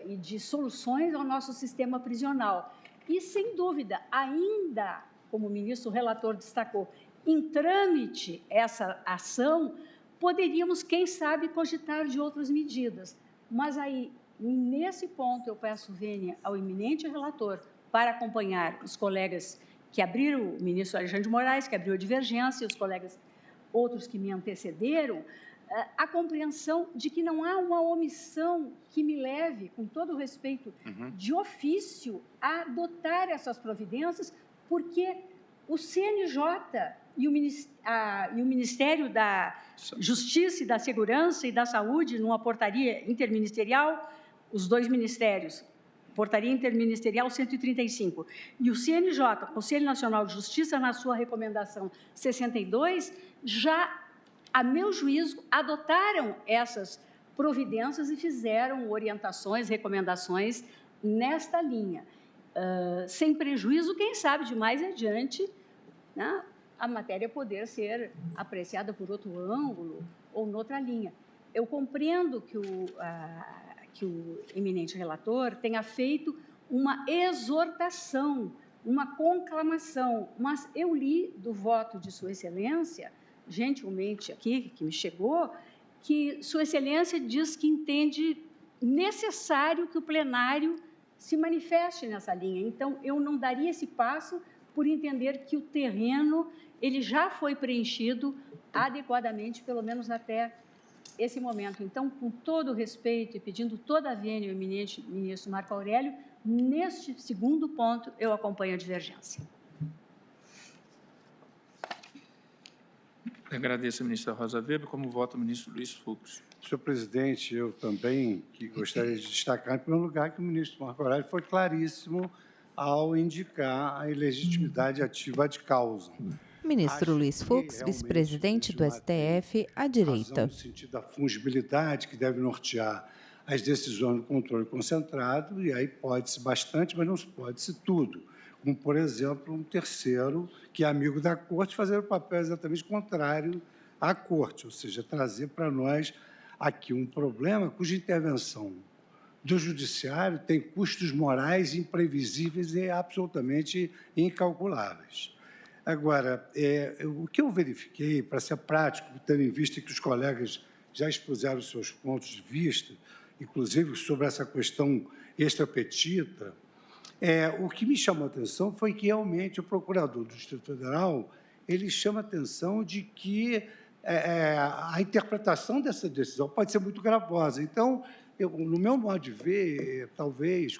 e de soluções ao nosso sistema prisional. E, sem dúvida, ainda, como o ministro relator destacou, em trâmite essa ação, poderíamos, quem sabe, cogitar de outras medidas. Mas aí, nesse ponto, eu peço vênia ao eminente relator para acompanhar os colegas que abriram, o ministro Alexandre de Moraes, que abriu a divergência, e os colegas outros que me antecederam, a compreensão de que não há uma omissão que me leve, com todo o respeito, de ofício, a adotar essas providências, porque o CNJ e o Ministério da Justiça e da Segurança e da Saúde, numa portaria interministerial, os dois ministérios, portaria interministerial 135, e o CNJ, Conselho Nacional de Justiça, na sua recomendação 62, já, a meu juízo, adotaram essas providências e fizeram orientações, recomendações nesta linha. Sem prejuízo, quem sabe, de mais adiante, né, a matéria poder ser apreciada por outro ângulo ou noutra linha. Eu compreendo que o eminente relator tenha feito uma exortação, uma conclamação, mas eu li do voto de Sua Excelência, gentilmente aqui, que me chegou, que Sua Excelência diz que entende necessário que o plenário se manifeste nessa linha. Então, eu não daria esse passo por entender que o terreno ele já foi preenchido adequadamente, pelo menos até esse momento. Então, com todo o respeito e pedindo toda a vênia ao eminente ministro Marco Aurélio, neste segundo ponto, eu acompanho a divergência. Agradeço a ministra Rosa Weber. Como voto o ministro Luiz Fux. Senhor presidente, eu também gostaria de destacar, em primeiro lugar, que o ministro Marco Aurélio foi claríssimo ao indicar a ilegitimidade ativa de causa. Ministro Luiz Fux, vice-presidente do STF, à direita. No sentido da fungibilidade que deve nortear as decisões do controle concentrado, e aí pode-se bastante, mas não pode-se tudo. Como, por exemplo, um terceiro, que é amigo da Corte, fazer o papel exatamente contrário à Corte, ou seja, trazer para nós aqui um problema cuja intervenção do Judiciário tem custos morais imprevisíveis e absolutamente incalculáveis. Agora, o que eu verifiquei, para ser prático, tendo em vista que os colegas já expuseram os seus pontos de vista, inclusive sobre essa questão extrapetita, o que me chamou a atenção foi que, realmente, o procurador do Distrito Federal ele chama a atenção de que a interpretação dessa decisão pode ser muito gravosa. Então, no meu modo de ver, talvez,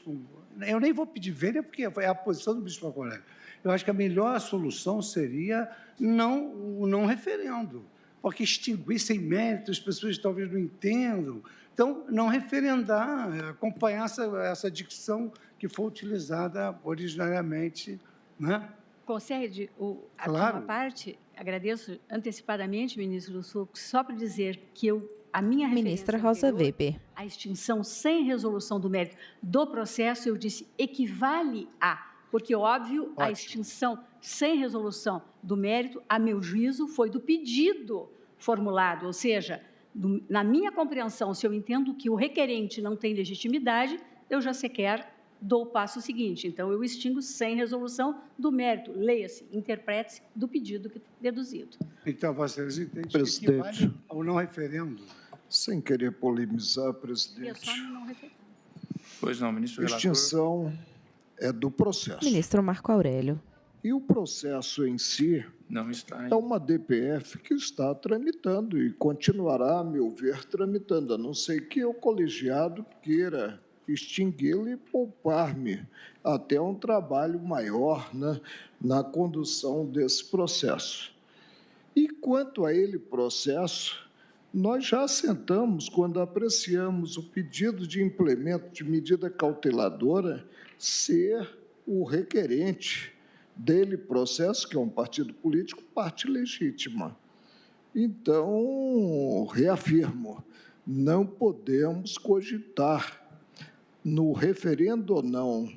eu nem vou pedir vênia, porque é a posição do ministro Marco Aurélio. Eu acho que a melhor solução seria não referendo, porque extinguir sem mérito, as pessoas talvez não entendam. Então, não referendar, acompanhar essa dicção que foi utilizada originariamente, né? Concede a Claro. minha parte, agradeço antecipadamente, ministro Fux, só para dizer que a minha Ministra referência Rosa anterior, Weber. a extinção sem resolução do mérito do processo, eu disse, equivale a, porque, óbvio, a extinção sem resolução do mérito, a meu juízo, foi do pedido formulado, ou seja, na minha compreensão, se eu entendo que o requerente não tem legitimidade, eu já sequer dou o passo seguinte. Então, eu extingo sem resolução do mérito, leia-se, interprete-se, do pedido deduzido. Então, Vossa Excelência entende Presidente. que equivale ao não referendo? Sem querer polemizar, E é presidente, só no não referendo. Pois não, ministro relator. extinção é do processo. Ministro Marco Aurélio. E o processo em si Não está é uma DPF que está tramitando e continuará, a meu ver, tramitando, a não ser que o colegiado queira extingui-la e poupar-me até um trabalho maior, né, na condução desse processo. E quanto a ele processo, nós já assentamos, quando apreciamos o pedido de implemento de medida cauteladora, ser o requerente dele processo, que é um partido político, parte legítima. Então, reafirmo, não podemos cogitar, no referendo ou não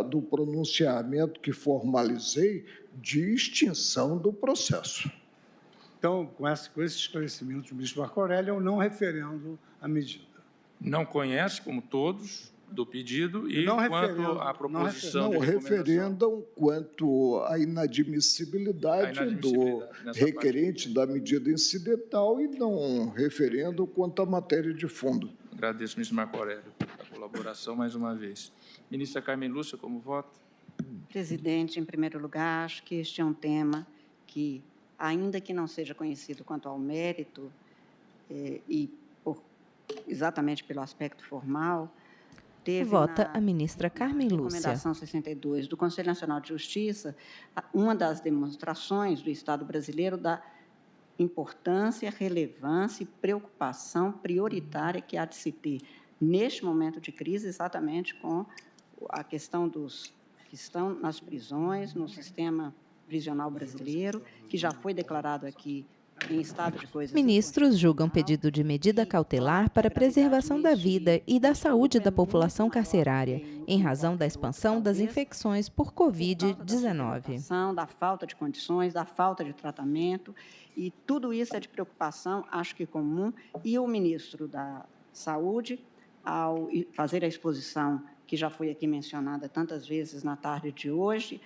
do pronunciamento que formalizei, de extinção do processo. Então, com esse esclarecimento do ministro Marco Aurélio, eu não referendo a medida. Não conhece, como todos, do pedido e Não quanto referendo, à proposição Não de recomendação. referendam quanto à inadmissibilidade do requerente da medida incidental e não referendam quanto à matéria de fundo. Agradeço, ministro Marco Aurélio, a colaboração mais uma vez. Ministra Carmen Lúcia, como vota? Presidente, em primeiro lugar, acho que este é um tema que, ainda que não seja conhecido quanto ao mérito, exatamente pelo aspecto formal, teve Vota a ministra Carmen Lúcia. Recomendação 62 do Conselho Nacional de Justiça, uma das demonstrações do Estado brasileiro da importância, relevância e preocupação prioritária que há de se ter neste momento de crise, exatamente com a questão dos que estão nas prisões, no sistema prisional brasileiro, que já foi declarado aqui em estado de coisas. Ministros julgam pedido de medida cautelar para preservação da vida e da saúde da população carcerária, em razão da expansão das infecções por Covid-19. Da falta de condições, da falta de tratamento, e tudo isso é de preocupação, acho que comum, e o ministro da Saúde, ao fazer a exposição que já foi aqui mencionada tantas vezes na tarde de hoje,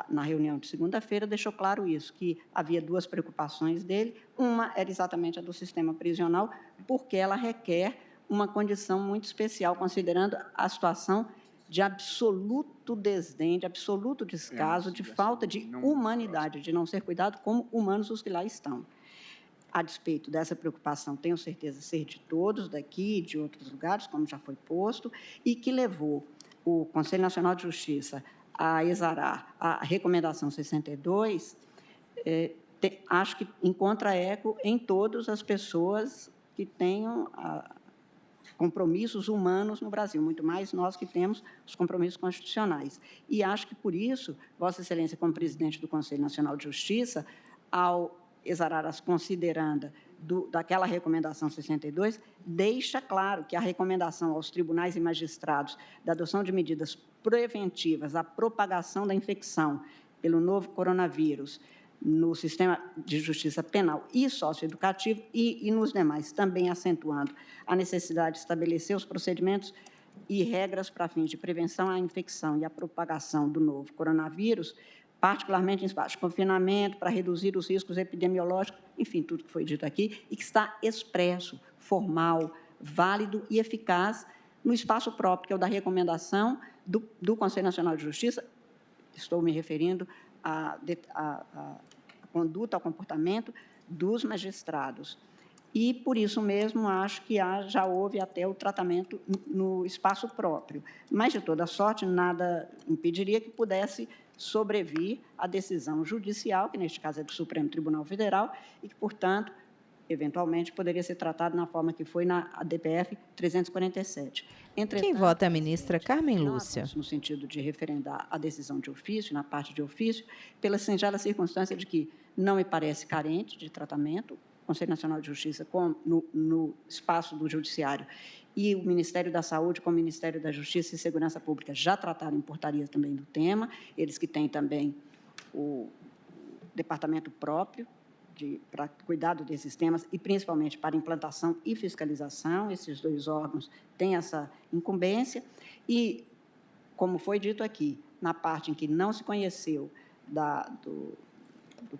na reunião de segunda-feira, deixou claro isso, que havia duas preocupações dele. Uma era exatamente a do sistema prisional, porque ela requer uma condição muito especial, considerando a situação de absoluto desdém, de absoluto descaso, de falta de humanidade, de não ser cuidado como humanos os que lá estão. A despeito dessa preocupação, tenho certeza ser de todos daqui e de outros lugares, como já foi posto, e que levou o Conselho Nacional de Justiça a exarar a recomendação 62, acho que encontra eco em todas as pessoas que tenham compromissos humanos no Brasil, muito mais nós que temos os compromissos constitucionais. E acho que, por isso, Vossa Excelência, como presidente do Conselho Nacional de Justiça, ao exarar as considerandas daquela recomendação 62, deixa claro que a recomendação aos tribunais e magistrados da adoção de medidas preventivas à propagação da infecção pelo novo coronavírus no sistema de justiça penal e socioeducativo e nos demais, também acentuando a necessidade de estabelecer os procedimentos e regras para fins de prevenção à infecção e à propagação do novo coronavírus, particularmente em espaços de confinamento, para reduzir os riscos epidemiológicos, enfim, tudo que foi dito aqui, e que está expresso, formal, válido e eficaz no espaço próprio, que é o da recomendação do Conselho Nacional de Justiça. Estou me referindo à conduta, ao comportamento dos magistrados. E, por isso mesmo, acho que já houve até o tratamento no espaço próprio. Mas, de toda sorte, nada impediria que pudesse sobrevir a decisão judicial, que neste caso é do Supremo Tribunal Federal, e que, portanto, eventualmente poderia ser tratado na forma que foi na DPF 347. Entretanto, quem vota é a ministra Carmen Lúcia. No sentido de referendar a decisão de ofício, na parte de ofício, pela singela circunstância de que não me parece carente de tratamento, o Conselho Nacional de Justiça no espaço do Judiciário e o Ministério da Saúde com o Ministério da Justiça e Segurança Pública já trataram em portaria também do tema, eles que têm também o departamento próprio para cuidado desses temas e, principalmente, para implantação e fiscalização. Esses 2 órgãos têm essa incumbência. E, como foi dito aqui, na parte em que não se conheceu do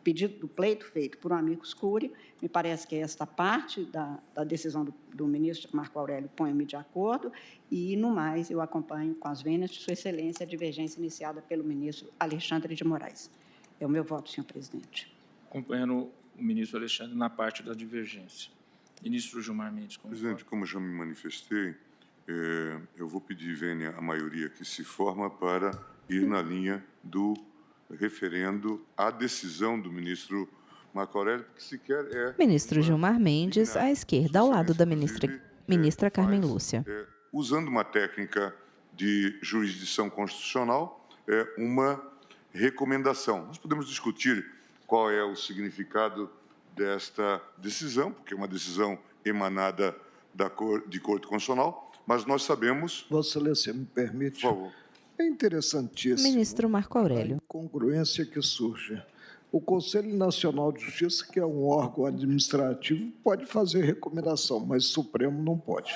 pedido do pleito feito por um amicus curiae, me parece que esta parte da decisão do ministro Marco Aurélio põe-me de acordo, e, no mais, eu acompanho com as vênias de Sua Excelência a divergência iniciada pelo ministro Alexandre de Moraes. É o meu voto, senhor presidente. Acompanhando o ministro Alexandre na parte da divergência. Ministro Gilmar Mendes. Presidente, como já me manifestei, eu vou pedir vênia à maioria que se forma para ir na linha do referendo à decisão do ministro Marco Aurélio, que sequer é... Ministro Gilmar Mendes, à esquerda, ao lado da ministra Carmen Lúcia. Usando uma técnica de jurisdição constitucional, uma recomendação. Nós podemos discutir qual é o significado desta decisão, porque é uma decisão emanada de Corte Constitucional, mas nós sabemos... Vossa Excelência, me permite? Por favor. É interessantíssimo Ministro Marco Aurélio. a incongruência que surge. O Conselho Nacional de Justiça, que é um órgão administrativo, pode fazer recomendação, mas o Supremo não pode.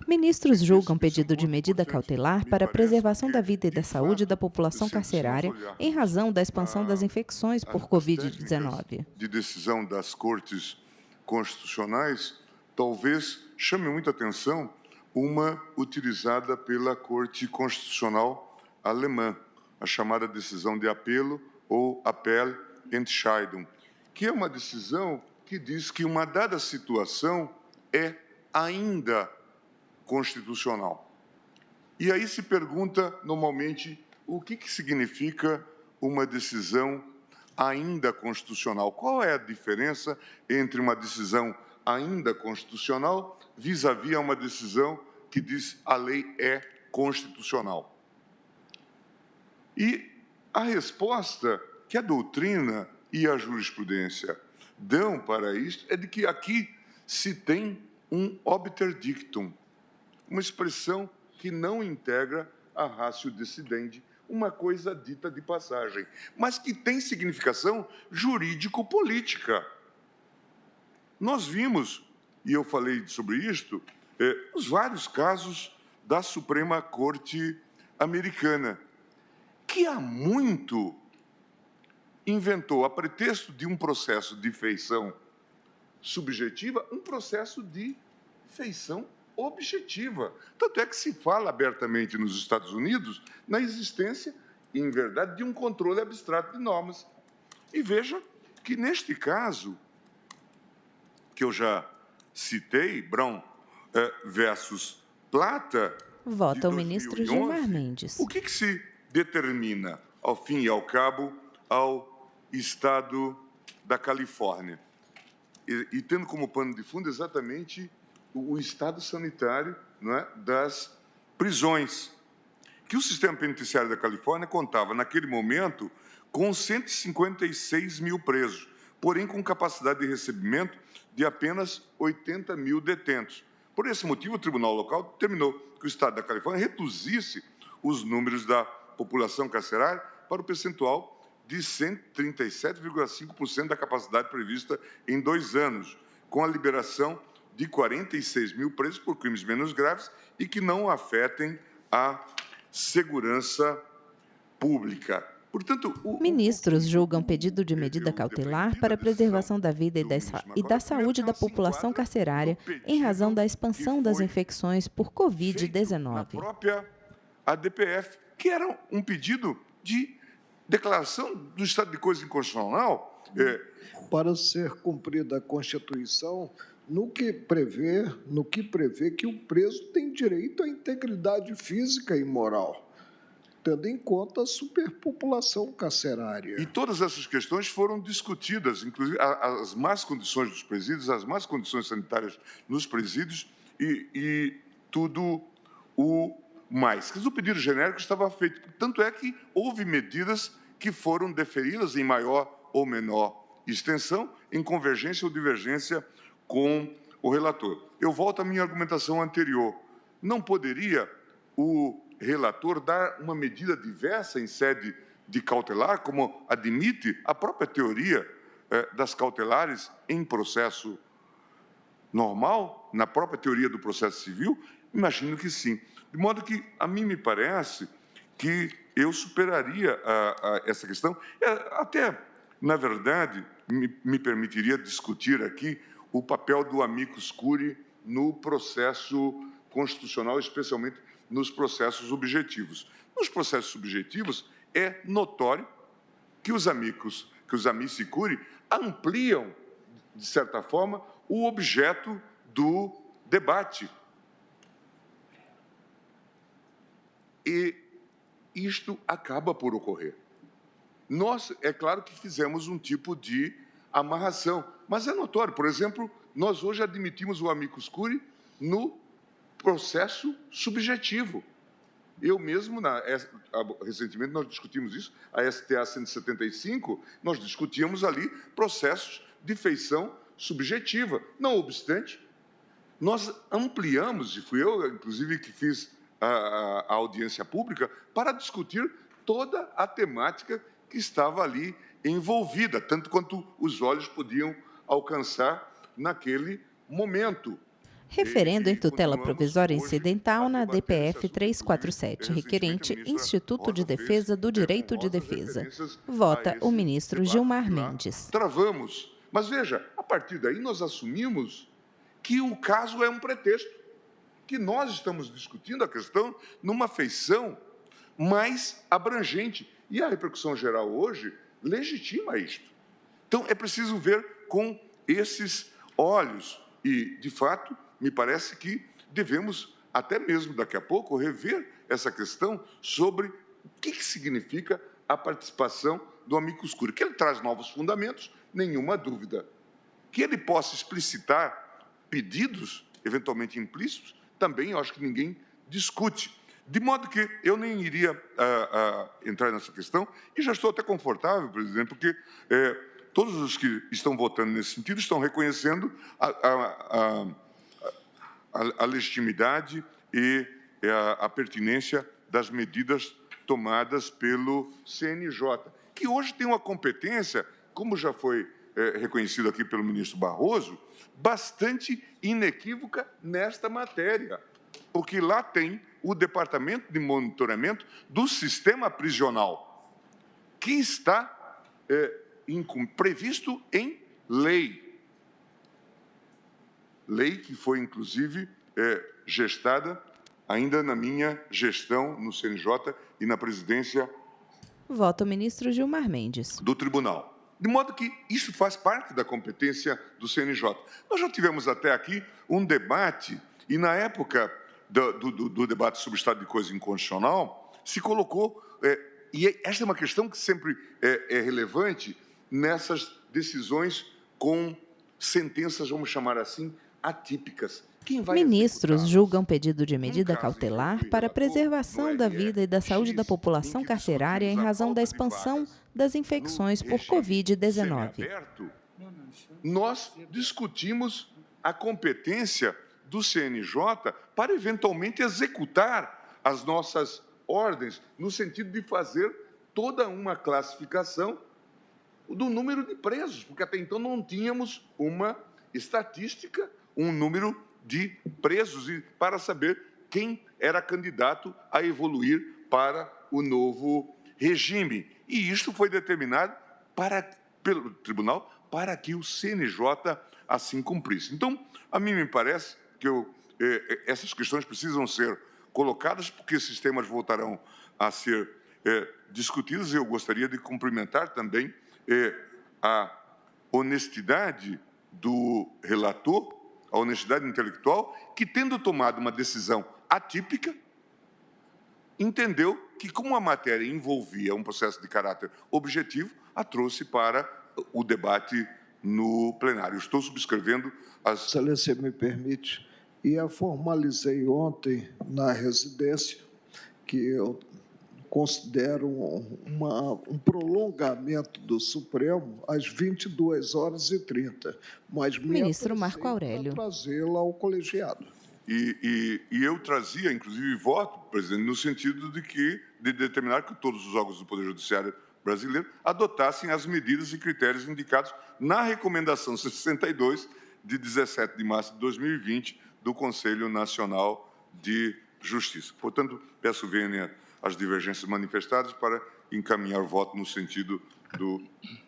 Ministros julgam pedido de medida cautelar para a preservação da vida e da saúde da população carcerária em razão da expansão das infecções por Covid-19. De decisão das Cortes Constitucionais, talvez chame muita atenção uma utilizada pela Corte Constitucional alemã, a chamada decisão de apelo ou Appellentscheidung, que é uma decisão que diz que uma dada situação é ainda constitucional. E aí se pergunta, normalmente, o que significa uma decisão ainda constitucional? Qual é a diferença entre uma decisão ainda constitucional vis-à-vis a uma decisão que diz a lei é constitucional? E a resposta que a doutrina e a jurisprudência dão para isto é de que aqui se tem um obter dictum, uma expressão que não integra a ratio decidendi, uma coisa dita de passagem, mas que tem significação jurídico-política. Nós vimos, e eu falei sobre isto, os vários casos da Suprema Corte Americana, que há muito inventou, a pretexto de um processo de feição subjetiva, um processo de feição objetiva. Tanto é que se fala abertamente nos Estados Unidos na existência, em verdade, de um controle abstrato de normas. E veja que, neste caso, que eu já citei, Brown versus Plata... Vota o ministro Gilmar Mendes. O que se determina, ao fim e ao cabo, ao Estado da Califórnia? E tendo como pano de fundo exatamente o estado sanitário, não é, das prisões, que o sistema penitenciário da Califórnia contava, naquele momento, com 156 mil presos, porém com capacidade de recebimento de apenas 80 mil detentos. Por esse motivo, o tribunal local determinou que o estado da Califórnia reduzisse os números da população carcerária para o percentual de 137,5% da capacidade prevista em 2 anos, com a liberação de 46 mil presos por crimes menos graves e que não afetem a segurança pública. Portanto, ministros julgam pedido de medida cautelar para a preservação da vida e da saúde da população carcerária em razão da expansão das infecções por Covid-19. A própria ADPF, que era um pedido de declaração do estado de coisa inconstitucional. Para ser cumprida a Constituição, no que prevê que o preso tem direito à integridade física e moral, tendo em conta a superpopulação carcerária. E todas essas questões foram discutidas, inclusive as más condições dos presídios, as más condições sanitárias nos presídios e tudo o mais. O pedido genérico estava feito, tanto é que houve medidas que foram deferidas em maior ou menor extensão, em convergência ou divergência com o relator. Eu volto à minha argumentação anterior. Não poderia o relator dar uma medida diversa em sede de cautelar, como admite a própria teoria das cautelares em processo normal, na própria teoria do processo civil? Imagino que sim. De modo que, a mim me parece que eu superaria essa questão. Até, na verdade, me permitiria discutir aqui o papel do amicus curiae no processo constitucional, especialmente nos processos objetivos. Nos processos subjetivos, é notório que os amici curiae ampliam, de certa forma, o objeto do debate. E isto acaba por ocorrer. Nós, é claro que fizemos um tipo de amarração, mas é notório. Por exemplo, nós hoje admitimos o amicus curiae no processo subjetivo. Eu mesmo, recentemente, nós discutimos isso, a STA 175, nós discutíamos ali processos de feição subjetiva. Não obstante, nós ampliamos, e fui eu, inclusive, que fiz a audiência pública, para discutir toda a temática que estava ali envolvida, tanto quanto os olhos podiam alcançar naquele momento. Referendo em tutela provisória incidental na DPF 347, requerente Instituto de Defesa do Direito de Defesa. Vota o ministro Gilmar Mendes. Travamos. Mas veja, a partir daí nós assumimos que o caso é um pretexto, que nós estamos discutindo a questão numa feição mais abrangente. E a repercussão geral hoje legitima isto. Então, é preciso ver com esses olhos e, de fato, me parece que devemos, até mesmo daqui a pouco, rever essa questão sobre o que significa a participação do amicus curiae. Que ele traz novos fundamentos, nenhuma dúvida. Que ele possa explicitar pedidos, eventualmente implícitos, também eu acho que ninguém discute. De modo que eu nem iria entrar nessa questão, e já estou até confortável, presidente, porque todos os que estão votando nesse sentido estão reconhecendo a legitimidade e a pertinência das medidas tomadas pelo CNJ, que hoje tem uma competência, como já foi reconhecido aqui pelo ministro Barroso, bastante inequívoca nesta matéria, porque lá tem o Departamento de Monitoramento do Sistema Prisional, que está previsto em lei. Lei que foi, inclusive, gestada ainda na minha gestão no CNJ e na presidência. Vota o ministro Gilmar Mendes. Do Tribunal. De modo que isso faz parte da competência do CNJ. Nós já tivemos até aqui um debate, e na época do debate sobre o estado de coisa inconstitucional, se colocou, e esta é uma questão que sempre é relevante nessas decisões com sentenças, vamos chamar assim, atípicas. Ministros julgam pedido de medida cautelar para a preservação da vida e da saúde da população carcerária em razão da expansão das infecções por Covid-19. Nós discutimos a competência do CNJ para eventualmente executar as nossas ordens, no sentido de fazer toda uma classificação do número de presos, porque até então não tínhamos uma estatística, um número de presos, e para saber quem era candidato a evoluir para o novo regime. E isto foi determinado pelo tribunal para que o CNJ assim cumprisse. Então, a mim me parece que essas questões precisam ser colocadas, porque esses temas voltarão a ser discutidos. Eu gostaria de cumprimentar também a honestidade do relator, a honestidade intelectual, que, tendo tomado uma decisão atípica, entendeu que, como a matéria envolvia um processo de caráter objetivo, a trouxe para o debate no plenário. Estou subscrevendo as... Excelência, me permite, e a formalizei ontem na residência, que eu considero um prolongamento do Supremo às 22h30, mas ministro Marco Aurélio trazê-la ao colegiado. E eu trazia, inclusive, voto, presidente, no sentido de determinar que todos os órgãos do Poder Judiciário brasileiro adotassem as medidas e critérios indicados na Recomendação 62, de 17 de março de 2020, do Conselho Nacional de Justiça. Portanto, peço vênia às divergências manifestadas para encaminhar o voto no sentido do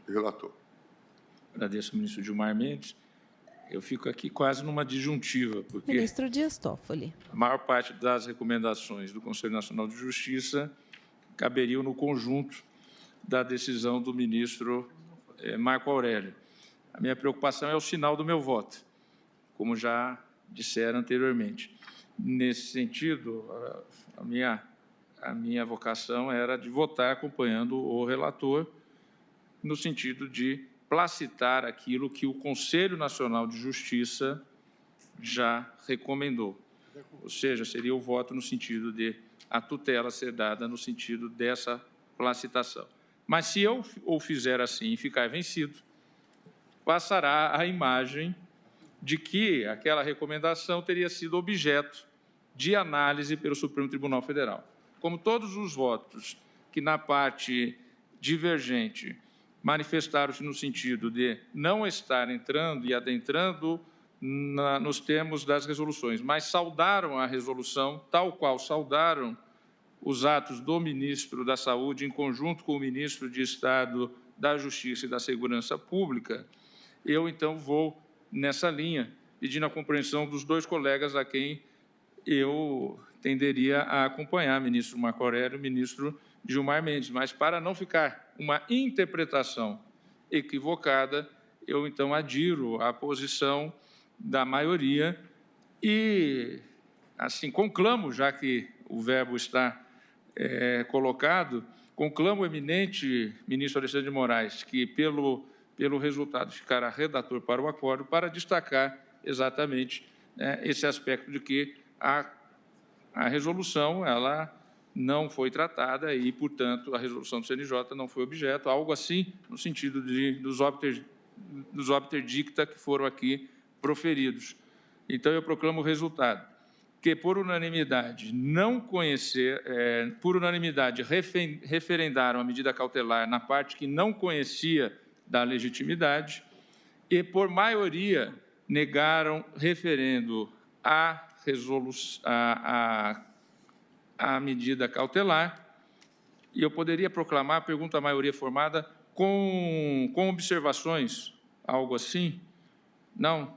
relator. Agradeço ao ministro Gilmar Mendes. Eu fico aqui quase numa disjuntiva, porque Ministro Dias Toffoli. a maior parte das recomendações do Conselho Nacional de Justiça caberiam no conjunto da decisão do ministro Marco Aurélio. A minha preocupação é o sinal do meu voto, como já disseram anteriormente. Nesse sentido, a minha vocação era de votar acompanhando o relator, no sentido de placitar aquilo que o Conselho Nacional de Justiça já recomendou. Ou seja, seria o voto no sentido de a tutela ser dada no sentido dessa placitação. Mas se eu o fizer assim e ficar vencido, passará a imagem de que aquela recomendação teria sido objeto de análise pelo Supremo Tribunal Federal. Como todos os votos que na parte divergente manifestaram-se no sentido de não estar entrando e adentrando nos termos das resoluções, mas saudaram a resolução, tal qual saudaram os atos do ministro da Saúde em conjunto com o ministro de Estado da Justiça e da Segurança Pública, eu, então, vou nessa linha, pedindo a compreensão dos dois colegas a quem eu tenderia a acompanhar, ministro Marco Aurélio e ministro Gilmar Mendes. Mas, para não ficar uma interpretação equivocada, eu, então, adiro à posição da maioria e, assim, conclamo, já que o verbo está colocado, conclamo o eminente ministro Alexandre de Moraes, que, pelo resultado, ficará redator para o acordo, para destacar exatamente esse aspecto de que a resolução ela não foi tratada e, portanto, a resolução do CNJ não foi objeto, algo assim no sentido dos obter dicta que foram aqui proferidos. Então, eu proclamo o resultado, que, por unanimidade, por unanimidade, referendaram a medida cautelar na parte que não conhecia da legitimidade e, por maioria, negaram referendo a medida cautelar. E eu poderia proclamar, pergunta à maioria formada, com observações, algo assim? Não?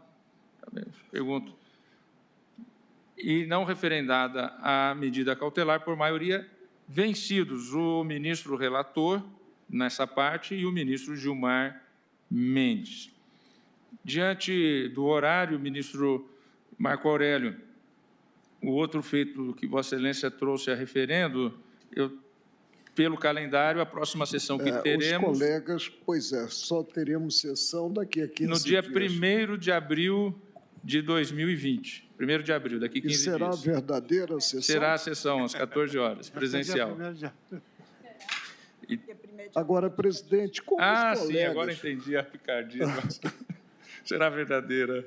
Pergunto. E não referendada a medida cautelar, por maioria, vencidos o ministro relator, nessa parte, e o ministro Gilmar Mendes. Diante do horário, ministro Marco Aurélio, o outro feito que Vossa Excelência trouxe a referendo, pelo calendário, a próxima sessão que teremos... Os colegas, pois é, só teremos sessão daqui a 15 dias. No dia 1º de abril de 2020. 1º de abril, daqui a 15 dias. E será a verdadeira sessão? Será a sessão, às 14 horas, presencial. Agora, presidente, como os colegas... Sim, agora entendi a picardia. Será verdadeira.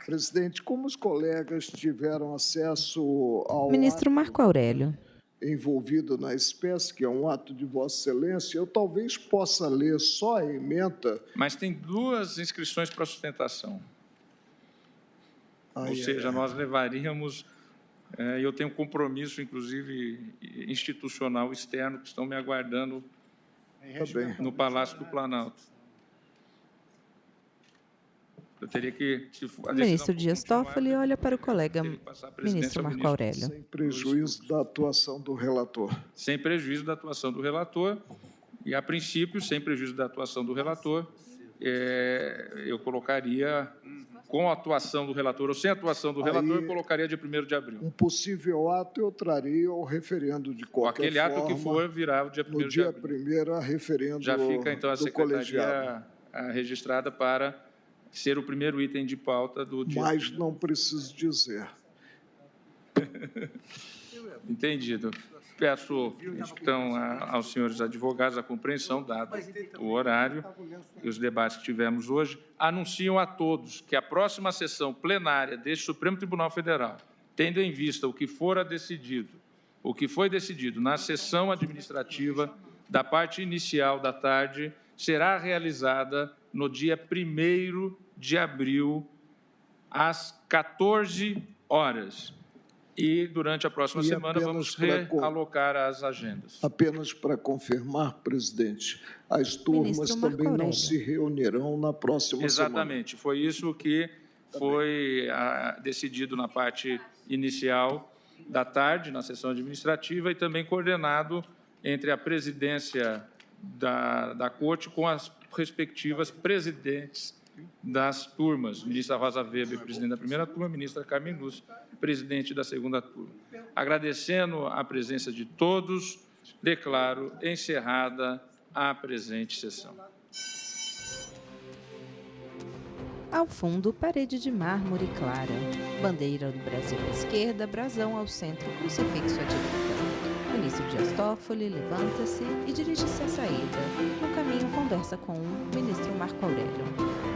Presidente, como os colegas tiveram acesso ao Ministro Marco Aurélio. Envolvido na espécie, que é um ato de Vossa Excelência, eu talvez possa ler só a ementa. Mas tem 2 inscrições para sustentação. Ou seja, nós levaríamos... eu tenho um compromisso, inclusive, institucional externo, que estão me aguardando no Palácio do Planalto. Eu teria que... O ministro Dias Toffoli olha para o colega ministro Marco Aurélio. Sem prejuízo da atuação do relator. Sem prejuízo da atuação do relator. E, a princípio, sem prejuízo da atuação do relator, eu colocaria... Com a atuação do relator ou sem a atuação do relator, eu colocaria dia 1º de abril. Um possível ato eu traria ao referendo de qualquer forma. Aquele ato que for virá o dia 1º de abril. No dia 1º, a referendo já fica, então, a secretaria colegiado. Registrada para ser o primeiro item de pauta do dia. Mas não preciso dizer. Entendido. Peço, então, aos senhores advogados a compreensão, dado o horário e os debates que tivemos hoje, anunciam a todos que a próxima sessão plenária deste Supremo Tribunal Federal, tendo em vista o que foi decidido na sessão administrativa da parte inicial da tarde será realizada no dia 1º de abril, às 14 horas. E, durante a próxima semana, vamos realocar as agendas. Apenas para confirmar, presidente, as turmas também não se reunirão na próxima semana. Exatamente, foi isso que foi decidido na parte inicial da tarde, na sessão administrativa, e também coordenado entre a presidência da Corte com as respectivas presidentes das turmas, ministra Rosa Weber, presidente da primeira turma, ministra Carmen Lúcia, presidente da segunda turma. Agradecendo a presença de todos, declaro encerrada a presente sessão. Ao fundo, parede de mármore clara. Bandeira do Brasil à esquerda, brasão ao centro, crucifixo à direita. O ministro Dias Toffoli levanta-se e dirige-se à saída. No caminho, conversa com o ministro Marco Aurélio.